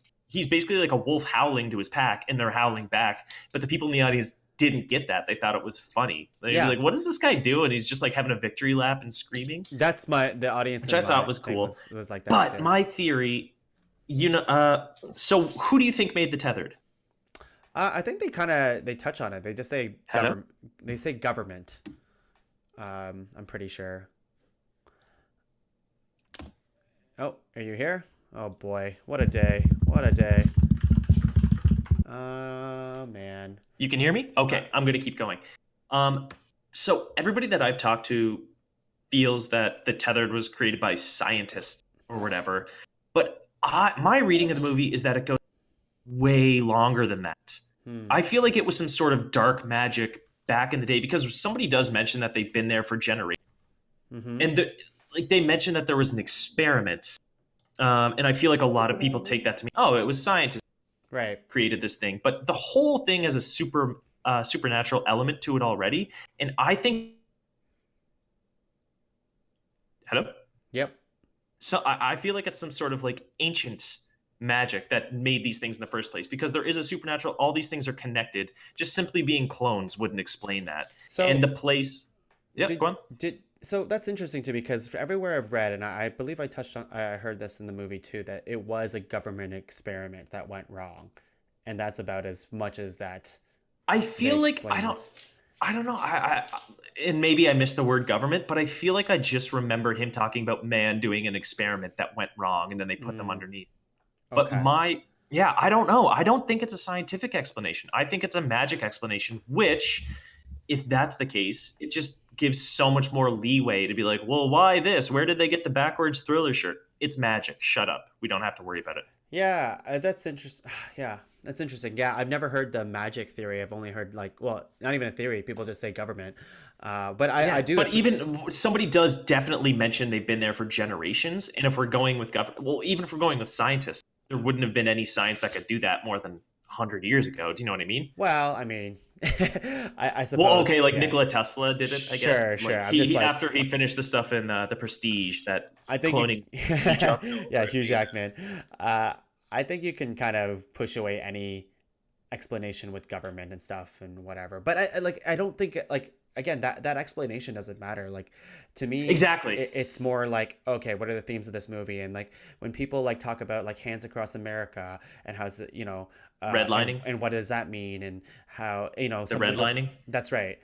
basically like a wolf howling to his pack, and they're howling back. But the people in the audience didn't get that; they thought it was funny. They'd be Yeah. like, "What is this guy doing?" He's just like having a victory lap and screaming, That's the audience which in I thought my was thing cool. was like that But too. my theory, so who do you think made the tethered? I think they touch on it. They just say Hello? government. They say government. I'm pretty sure. Oh, are you here? Oh boy, what a day! What a day! Man. You can hear me? Okay, I'm going to keep going. So everybody that I've talked to feels that the tethered was created by scientists or whatever, but my reading of the movie is that it goes way longer than that. I feel like it was some sort of dark magic back in the day because somebody does mention that they've been there for generations, Mm-hmm. and they mentioned that there was an experiment, and I feel like a lot of people take that to mean, oh, it was scientists Right. created this thing, but the whole thing has a supernatural element to it already, and I think. Hello. Yep. So I feel like it's some sort of like ancient magic that made these things in the first place because there is a supernatural. All these things are connected. Just simply being clones wouldn't explain that. So And the place. Yeah, did go on. so that's interesting too because everywhere I've read, and I believe I heard this in the movie too, that it was a government experiment that went wrong, and that's about as much as that I they feel like explained. I don't know. And maybe I missed the word government, but I feel like I just remembered him talking about man doing an experiment that went wrong, and then they put them underneath. But Okay. yeah, I don't know. I don't think it's a scientific explanation. I think it's a magic explanation, which, if that's the case, it just gives so much more leeway to be like, well, why this? Where did they get the backwards Thriller shirt? It's magic. Shut up. We don't have to worry about it. Yeah, that's interesting. Yeah, that's interesting. Yeah, I've never heard the magic theory. I've only heard like, well, not even a theory. People just say government. But I Yeah, do. but even somebody does definitely mention they've been there for generations. And if we're going with government, well, even if we're going with scientists, there wouldn't have been any science that could do that more than 100 years ago. Do you know what I mean? Well, I mean, I Well, suppose. okay, like Yeah. Nikola Tesla did it, I Sure, guess. sure. Like I'm just like, after he finished the stuff in the Prestige, that I think cloning you, each other. yeah, Hugh Jackman. I think you can kind of push away any explanation with government and stuff and whatever. But I don't think like again that explanation doesn't matter. Like to me, Exactly. it's more like okay, what are the themes of this movie? And like when people like talk about like Hands Across America and how's it, Redlining. and what does that mean and how The some people, redlining. that's right.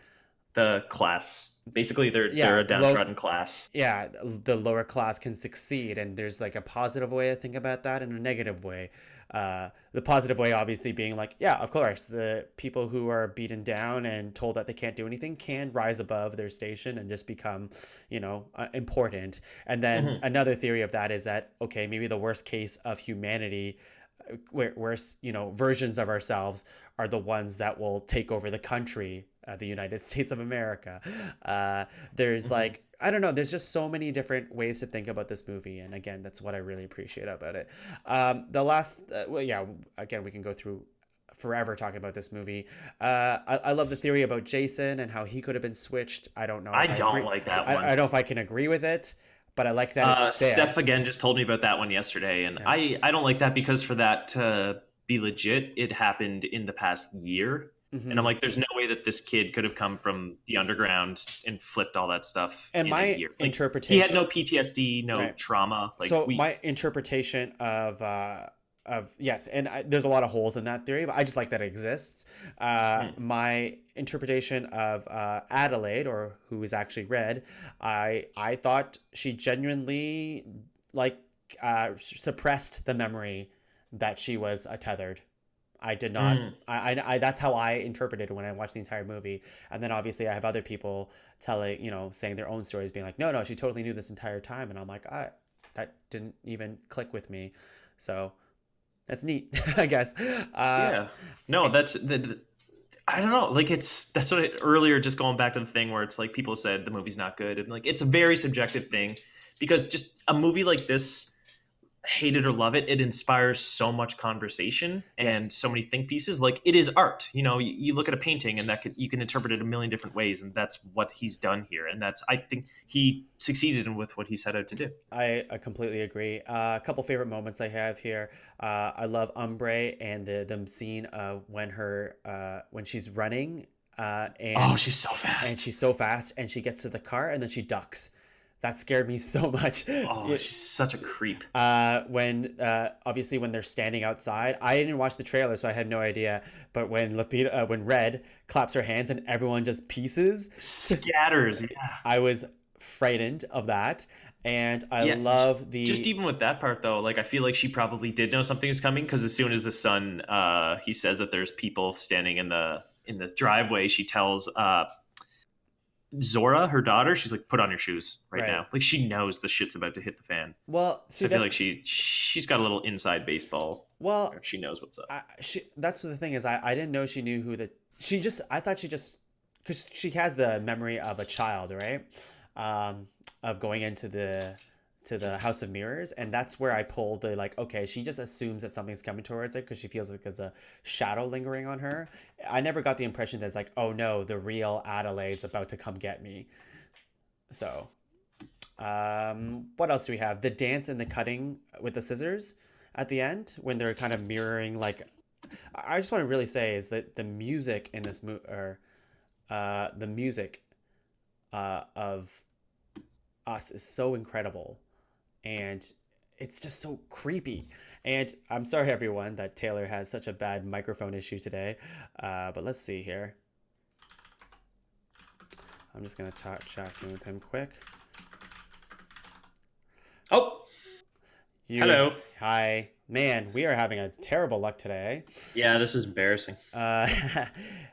The class. Basically, they're Yeah, a downtrodden class. yeah, the lower class can succeed, and there's like a positive way to think about that and a negative way. The positive way obviously being like, yeah, of course, the people who are beaten down and told that they can't do anything can rise above their station and just become important. And then another theory of that is that okay, maybe the worst case of humanity, where versions of ourselves are the ones that will take over the country, the United States of America. There's like, I don't know, there's just so many different ways to think about this movie, and again, that's what I really appreciate about it. The last well, yeah, again, we can go through forever talking about this movie. I love the theory about Jason and how he could have been switched. I don't know if I I don't agree. like that I one. don't know if I can agree with it, but I like that it's there. Steph again just told me about that one yesterday, and Yeah. I don't like that because for that to be legit, it happened in the past year, and I'm like, there's no way that this kid could have come from the underground and flipped all that stuff And in my a year. Like, interpretation, he had no PTSD, no Right. trauma. Like so my interpretation of yes, and there's a lot of holes in that theory, but I just like that it exists. My interpretation of Adelaide, or who is actually Red, I thought she genuinely like suppressed the memory that she was tethered. I did not. I that's how I interpreted it when I watched the entire movie. And then obviously I have other people telling, saying their own stories, being like, no, she totally knew this entire time. And I'm like, that didn't even click with me. So that's neat, I guess. yeah, no, that's I don't know. Like that's what earlier, just going back to the thing where it's like people said the movie's not good, and like it's a very subjective thing because just a movie like this, hate it or love it, it inspires so much conversation and Yes. so many think pieces. Like it is art. You look at a painting and you can interpret it a million different ways, and that's what he's done here. And I think he succeeded in with what he set out to do. I completely agree. A couple favorite moments I have here. I love Umbre and the scene of when she's running, Oh, and she's so fast. she's so fast and she gets to the car and then she ducks. That scared me so much. Oh, she's such a creep. When obviously when they're standing outside, I didn't watch the trailer, so I had no idea. But when Red claps her hands and everyone just pieces, Scatters. Yeah. I was frightened of that. And I Yeah, love just the even with that part though, like I feel like she probably did know something is coming because as soon as the son, he says that there's people standing in the driveway, she tells Zora, her daughter, she's like, "Put on your shoes right right. now." Like she knows the shit's about to hit the fan. Well, So see I feel like that's she's got a little inside baseball. well, She knows what's up. that's the thing is I didn't know she knew who the she just I thought she just because she has the memory of a child, right? Of going into the House of Mirrors, and that's where I pulled the like, okay, she just assumes that something's coming towards her because she feels like there's a shadow lingering on her. I never got the impression that it's like, oh no, the real Adelaide's about to come get me. So, what else do we have? The dance and the cutting with the scissors at the end when they're kind of mirroring. Like, I just want to really say is that the music in this movie, or the music of Us is so incredible, and it's just so creepy. And I'm sorry, everyone, that Taylor has such a bad microphone issue today. But let's see here. I'm just gonna chat with him quick. Oh, hello. Hi, man. We are having a terrible luck today. Yeah, this is embarrassing. Uh,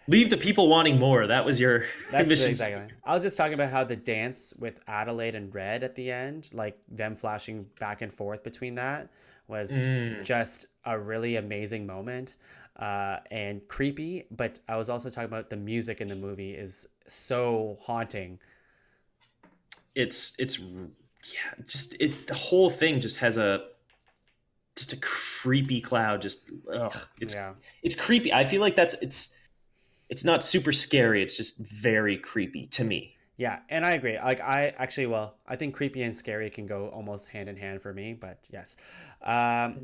Leave the people wanting more. That was your That's mission. exactly. I was just talking about how the dance with Adelaide and Red at the end, like them flashing back and forth between that, was just a really amazing moment, and creepy. But I was also talking about the music in the movie is so haunting. It's yeah, just it's the whole thing just has just a creepy cloud. Just ugh, Yeah. it's creepy. I feel like it's not super scary. It's just very creepy to me. Yeah, and I agree. Like I actually, well, I think creepy and scary can go almost hand in hand for me. But yes, Yeah,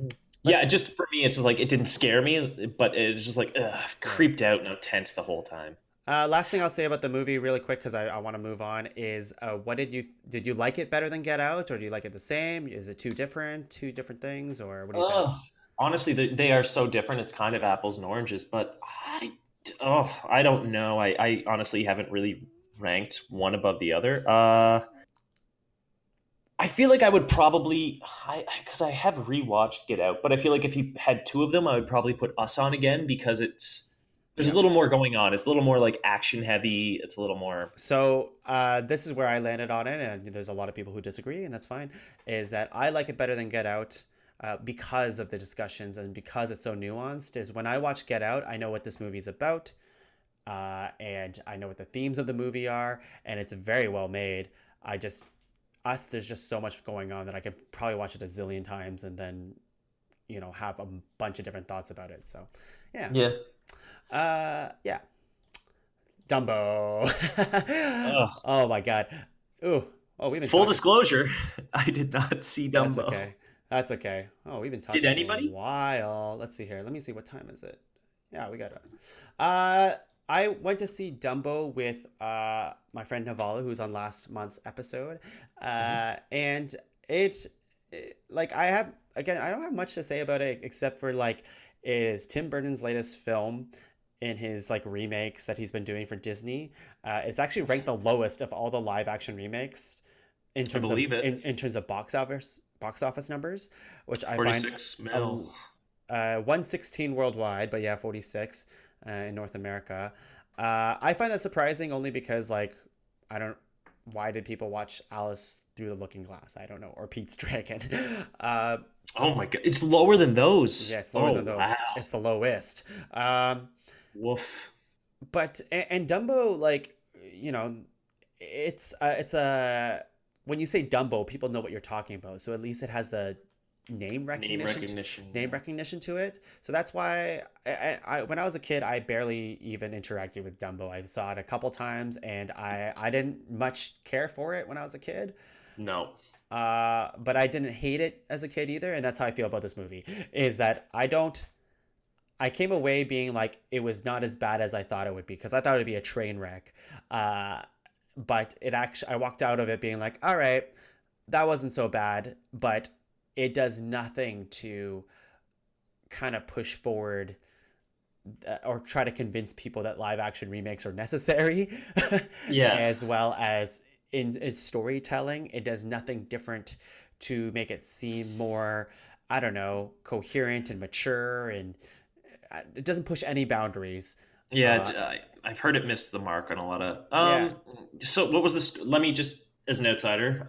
let's. just for me, it's just like it didn't scare me, but it's just like ugh, Yeah. creeped out and tense the whole time. Last thing I'll say about the movie, really quick, because I want to move on, is what did you like it better than Get Out, or do you like it the same? Is it two different things, or what do you think? Ugh. Honestly, they are so different. It's kind of apples and oranges, but I don't know. I honestly haven't really ranked one above the other. I feel like I would probably, because I have rewatched Get Out, but I feel like if you had two of them, I would probably put Us on again because there's a Yeah. little more going on. It's a little more like action heavy. It's a little more. So this is where I landed on it, and there's a lot of people who disagree, and that's fine. Is that I like it better than Get Out. Because of the discussions and because it's so nuanced, is when I watch Get Out, I know what this movie is about, and I know what the themes of the movie are, and it's very well made. There's just so much going on that I could probably watch it a zillion times and then, have a bunch of different thoughts about it. So, yeah. Yeah. Yeah. Dumbo. Ugh. Oh my God. Ooh. Oh, we've been Full talking. disclosure, I did not see Dumbo. That's okay. That's okay. Oh, we've been talking Did for anybody? a while. Let's see here. Let me see, what time is it? Yeah, we got it. I went to see Dumbo with my friend Navala, who's on last month's episode, and like I don't have much to say about it except for like it is Tim Burton's latest film in his like remakes that he's been doing for Disney. It's actually ranked the lowest of all the live action remakes in I terms of believe it. in terms of box office numbers, which I find 46 mil. 116 worldwide, but yeah, 46 in North America. I find that surprising only because like I don't. Why did people watch Alice Through the Looking Glass? I don't know, or Pete's Dragon. Oh my god, it's lower than those. Yeah, it's lower than those. Wow. It's the lowest. Woof. But and Dumbo, like it's a when you say Dumbo, people know what you're talking about. So at least it has the name Name recognition recognition. name recognition to it. So that's why when I was a kid, I barely even interacted with Dumbo. I saw it a couple times, and I didn't much care for it when I was a kid. No. But I didn't hate it as a kid either, and that's how I feel about this movie. Is that I came away being like it was not as bad as I thought it would be, because I thought it would be a train wreck. But it actually, I walked out of it being like, all right, that wasn't so bad, but it does nothing to kind of push forward or try to convince people that live action remakes are necessary. Yeah. As well as in its storytelling, it does nothing different to make it seem more, I don't know, coherent and mature, and it doesn't push any boundaries. Yeah, uh I've heard it missed the mark on a lot of. yeah. So what was this? Let me just, as an outsider,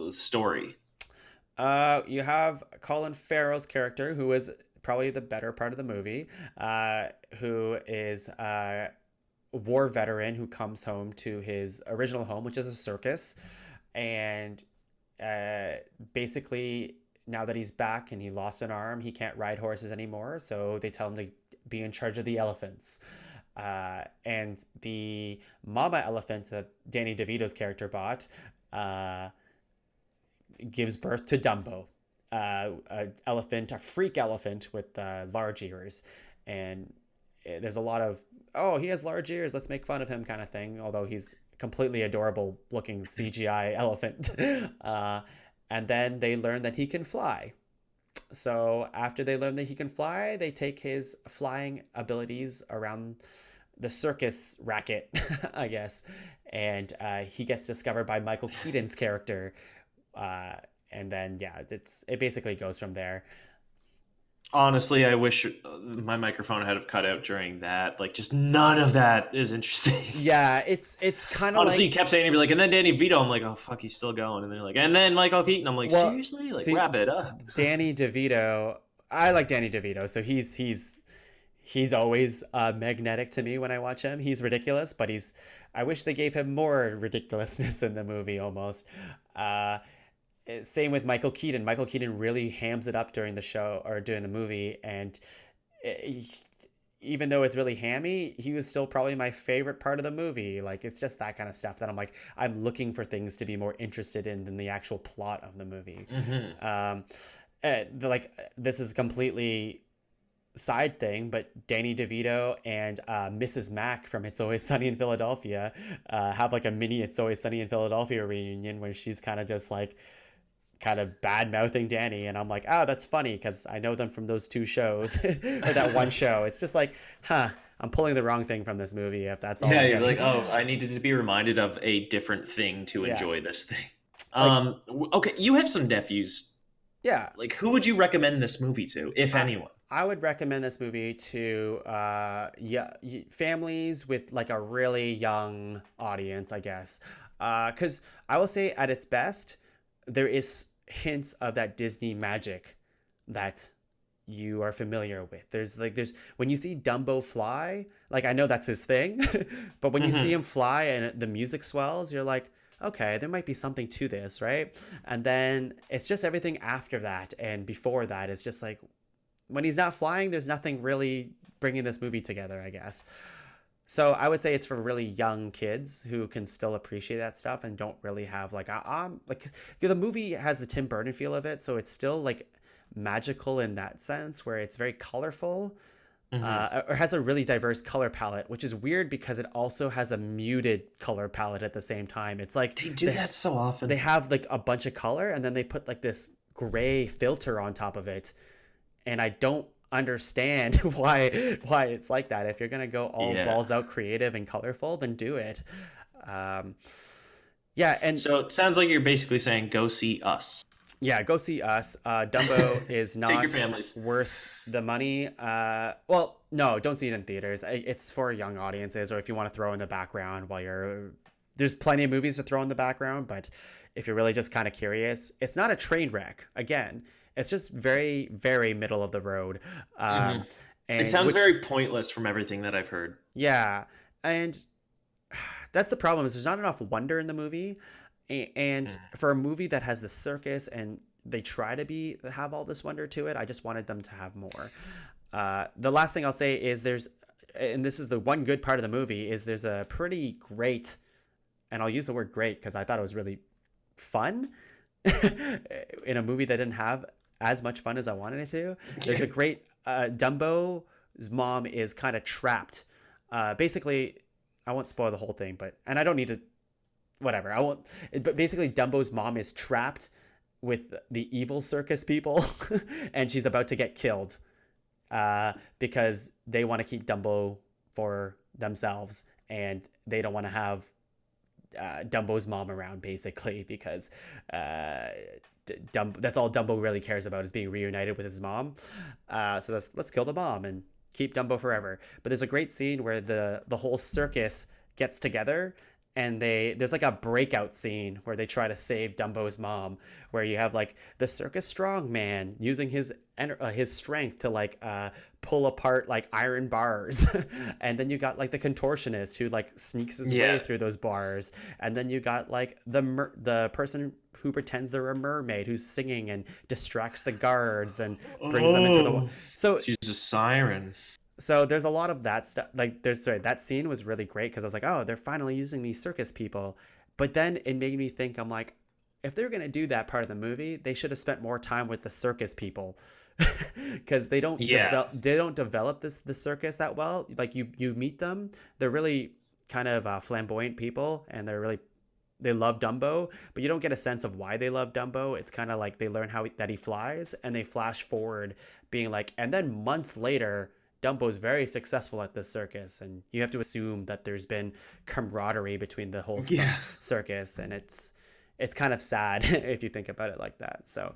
story. You have Colin Farrell's character, who is probably the better part of the movie, who is a war veteran who comes home to his original home, which is a circus. And basically, now that he's back and he lost an arm, he can't ride horses anymore. So they tell him to be in charge of the elephants. And the mama elephant that Danny DeVito's character bought gives birth to Dumbo, a freak elephant with large ears. And there's a lot of, oh, he has large ears, let's make fun of him kind of thing, although he's completely adorable looking CGI elephant. And then they learn that he can fly. So after they learn that he can fly, they take his flying abilities around the circus racket, I guess. And he gets discovered by Michael Keaton's character. And then, yeah, it basically goes from there. Honestly, I wish my microphone had have cut out during that. Like, just none of that is interesting. Yeah, it's kind of Honestly, like, you kept saying, you'd be like, and then Danny DeVito. I'm like, oh fuck, he's still going. And then you're like, and then Michael Keaton. I'm like, well, seriously, like, see, wrap it up. Danny DeVito. I like Danny DeVito, so he's always magnetic to me when I watch him. He's ridiculous, but I wish they gave him more ridiculousness in the movie almost. Same with Michael Keaton. Michael Keaton really hams it up during the show or during the movie, and even though it's really hammy, he was still probably my favorite part of the movie. Like, it's just that kind of stuff that I'm looking for things to be more interested in than the actual plot of the movie. This is completely side thing, but Danny DeVito and Mrs. Mack from It's Always Sunny in Philadelphia have like a mini It's Always Sunny in Philadelphia reunion where she's kind of just like kind of bad mouthing Danny, and I'm like, oh, that's funny because I know them from those two shows or that one show. It's just like, I'm pulling the wrong thing from this movie if that's all. Yeah, you're like, oh, I needed to be reminded of a different thing to enjoy this thing. Okay, you have some nephews. Yeah. Like, who would you recommend this movie to, if anyone? I would recommend this movie to families with like a really young audience, I guess. Because I will say at its best, there is hints of that Disney magic that you are familiar with. There's when you see Dumbo fly, like, I know that's his thing, but when you see him fly and the music swells, you're like, okay, there might be something to this, right? And then it's just everything after that and before that is just like, when he's not flying, there's nothing really bringing this movie together, I guess. So I would say it's for really young kids who can still appreciate that stuff and don't really have like the movie has the Tim Burton feel of it, so it's still like magical in that sense where it's very colorful, or has a really diverse color palette, which is weird because it also has a muted color palette at the same time. It's like they do that so often. They have like a bunch of color and then they put like this gray filter on top of it, and I don't understand why it's like that. If you're gonna go all balls out creative and colorful, then do it. And so it sounds like you're basically saying go see Us. Yeah, go see Us. Dumbo is not worth the money. Well, no, don't see it in theaters. It's for young audiences, or if you want to throw in the background while there's plenty of movies to throw in the background, but if you're really just kind of curious, it's not a train wreck. Again, it's just very, very middle of the road. And it sounds very pointless from everything that I've heard. Yeah. And that's the problem, is there's not enough wonder in the movie. And for a movie that has the circus and they try to have all this wonder to it. I just wanted them to have more. The last thing I'll say is and this is the one good part of the movie, is there's a pretty great, and I'll use the word great because I thought it was really fun in a movie that didn't have as much fun as I wanted it to. There's a great Dumbo's mom is kind of trapped. Basically, I won't spoil the whole thing, and I don't need to, whatever. I won't. But basically, Dumbo's mom is trapped with the evil circus people, and she's about to get killed because they want to keep Dumbo for themselves, and they don't want to have Dumbo's mom around, basically, because that's all Dumbo really cares about, is being reunited with his mom. So let's kill the mom and keep Dumbo forever. But there's a great scene where the whole circus gets together, and there's like a breakout scene where they try to save Dumbo's mom, where you have like the circus strong man using his strength to like pull apart like iron bars, and then you got like the contortionist who like sneaks his way through those bars, and then you got like the person who pretends they're a mermaid who's singing and distracts the guards and brings them into the so she's a siren. So there's a lot of that stuff. Like that scene was really great because I was like, oh, they're finally using these circus people. But then it made me think, I'm like, if they're going to do that part of the movie, they should have spent more time with the circus people, because they don't develop the circus that well. Like you meet them, they're really kind of flamboyant people, and they love Dumbo, but you don't get a sense of why they love Dumbo. It's kind of like they learn that he flies, and they flash forward being like, and then months later, Dumbo's very successful at this circus, and you have to assume that there's been camaraderie between the whole circus, and it's kind of sad if you think about it like that. So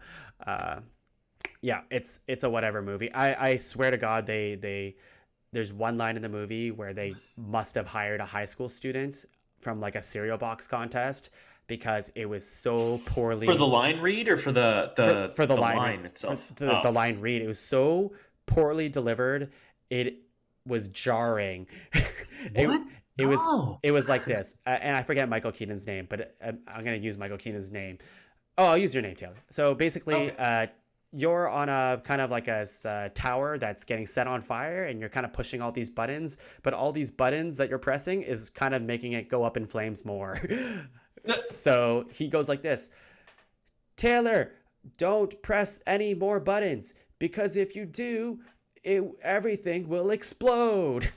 it's a whatever movie. I swear to God, there's one line in the movie where they must have hired a high school student from like a cereal box contest, because it was so poorly for the line read, or for the line itself. The line read, it was so poorly delivered. It was jarring. It was like this, and I forget Michael Keaton's name, but I'm going to use Michael Keaton's name. Oh, I'll use your name, Taylor. So basically, you're on a kind of like a tower that's getting set on fire, and you're kind of pushing all these buttons, but all these buttons that you're pressing is kind of making it go up in flames more. So he goes like this: Taylor, don't press any more buttons, because if you do, everything will explode.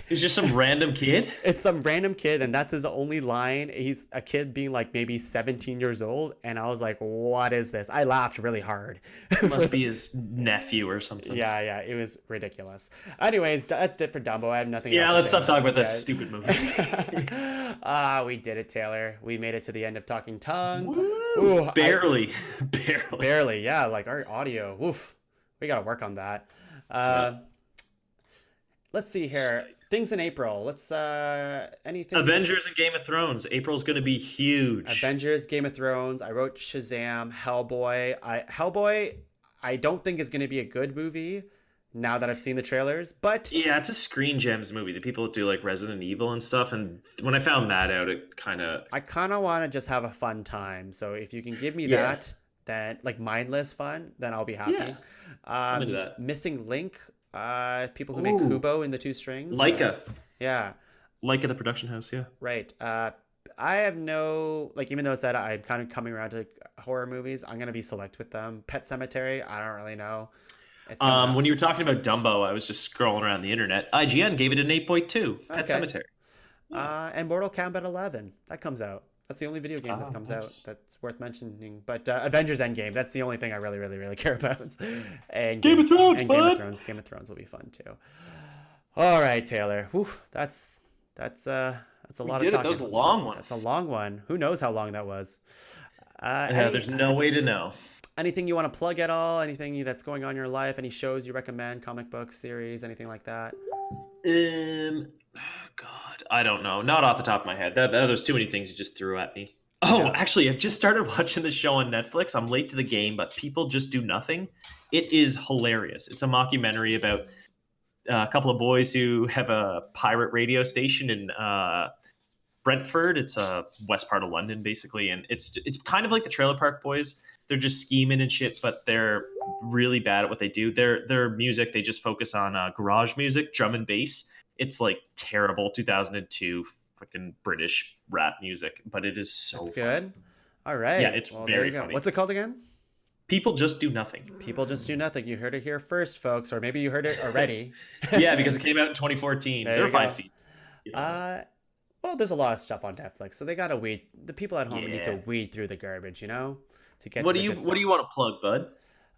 It's just some random kid? It's some random kid, and that's his only line. He's a kid being like maybe 17 years old, and I was like, what is this? I laughed really hard. It must be his nephew or something. Yeah, it was ridiculous. Anyways, that's it for Dumbo. I have nothing else to say. Let's stop talking about this stupid movie. We did it, Taylor. We made it to the end of Talking Tuong. Ooh, barely. Barely, yeah. Like our audio, oof. We got to work on that. Let's see here. Things in April. Let's anything. Avengers and Game of Thrones. April's going to be huge. Avengers, Game of Thrones. I wrote Shazam, Hellboy. Hellboy, I don't think is going to be a good movie now that I've seen the trailers, but yeah, it's a Screen Gems movie. The people that do like Resident Evil and stuff, and when I found that out, I kind of want to just have a fun time. So if you can give me that, then like mindless fun, then I'll be happy. Yeah. I'm into that. Missing Link. People who make Kubo in the Two Strings. Leica. Yeah. Leica, the production house, yeah. Right. I have no, like, even though I said I'm kind of coming around to horror movies, I'm going to be select with them. Pet Cemetery, I don't really know. When you were talking about Dumbo, I was just scrolling around the internet. IGN gave it an 8.2. Pet Cemetery. And Mortal Kombat 11, that comes out. That's the only video game that comes out that's worth mentioning. But Avengers Endgame, that's the only thing I really, really, really care about. And Game of Thrones, Game of Thrones will be fun too. All right, Taylor. Whew, that's a lot of talking. That was a long one. That's a long one. Who knows how long that was? There's no way to know. Anything you want to plug at all? Anything that's going on in your life? Any shows you recommend? Comic books, series, anything like that? God, I don't know. Not off the top of my head. There's too many things you just threw at me. Actually, I've just started watching the show on Netflix. I'm late to the game, but People Just Do Nothing. It is hilarious. It's a mockumentary about a couple of boys who have a pirate radio station in Brentford. It's a west part of London, basically, and it's kind of like the Trailer Park Boys, they're just scheming and shit, but they're really bad at what they do. Their music, they just focus on garage music, drum and bass. It's like terrible 2002 fucking British rap music, but it is so That's funny. good. All right. Yeah, it's well, very there you go. funny. What's it called again? People just do nothing. People just do nothing. You heard it here first, folks, or maybe you heard it already. Yeah, because it came out in 2014. There are 5 seasons. Well, there's a lot of stuff on Netflix, so they gotta weed. The people at home need to Yeah. weed through the garbage, to get. What to do the you good What stuff. do you want to plug, bud?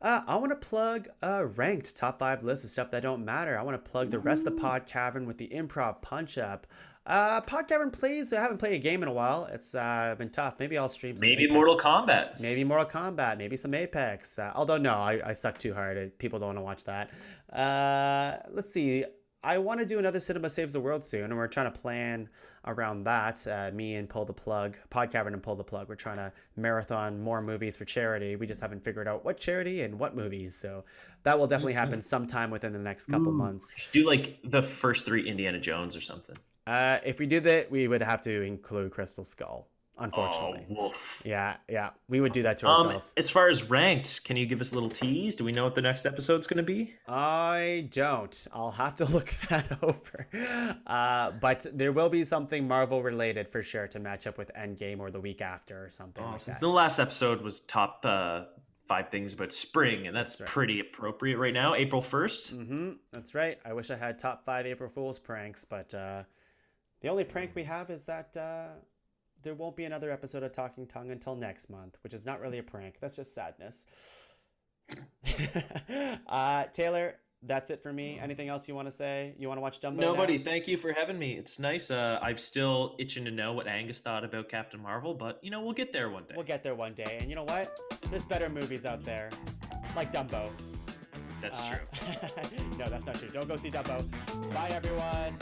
I want to plug a ranked top 5 list of stuff that don't matter. I want to plug the rest of the Pod Cavern with the improv punch up. Pod Cavern plays. I haven't played a game in a while. It's been tough. Maybe I'll stream some Maybe Apex. Mortal Kombat. Maybe Mortal Kombat. Maybe some Apex. Although no, I suck too hard. People don't want to watch that. Let's see. I want to do another Cinema Saves the World soon, and we're trying to plan around that. Me and Pull the Plug, Pod Cavern and Pull the Plug. We're trying to marathon more movies for charity. We just haven't figured out what charity and what movies. So that will definitely happen sometime within the next couple months. Do like the first 3 Indiana Jones or something. If we do that, we would have to include Crystal Skull. Unfortunately. Oh, woof. Yeah, we would do that to ourselves. As far as ranked, can you give us a little tease? Do we know what the next episode's going to be? I don't. I'll have to look that over. But there will be something Marvel related for sure to match up with Endgame or the week after or something like that. The last episode was top 5 things about spring, and that's pretty appropriate right now, April 1st. That's right. I wish I had top 5 April Fool's pranks, but the only prank we have is that there won't be another episode of Talking Tongue until next month, which is not really a prank. That's just sadness. Taylor, that's it for me. Anything else you want to say? You want to watch Dumbo? Nobody. Thank you for having me. It's nice. I'm still itching to know what Angus thought about Captain Marvel, but we'll get there one day. We'll get there one day. And you know what? There's better movies out there, like Dumbo. That's true. No, that's not true. Don't go see Dumbo. Bye, everyone.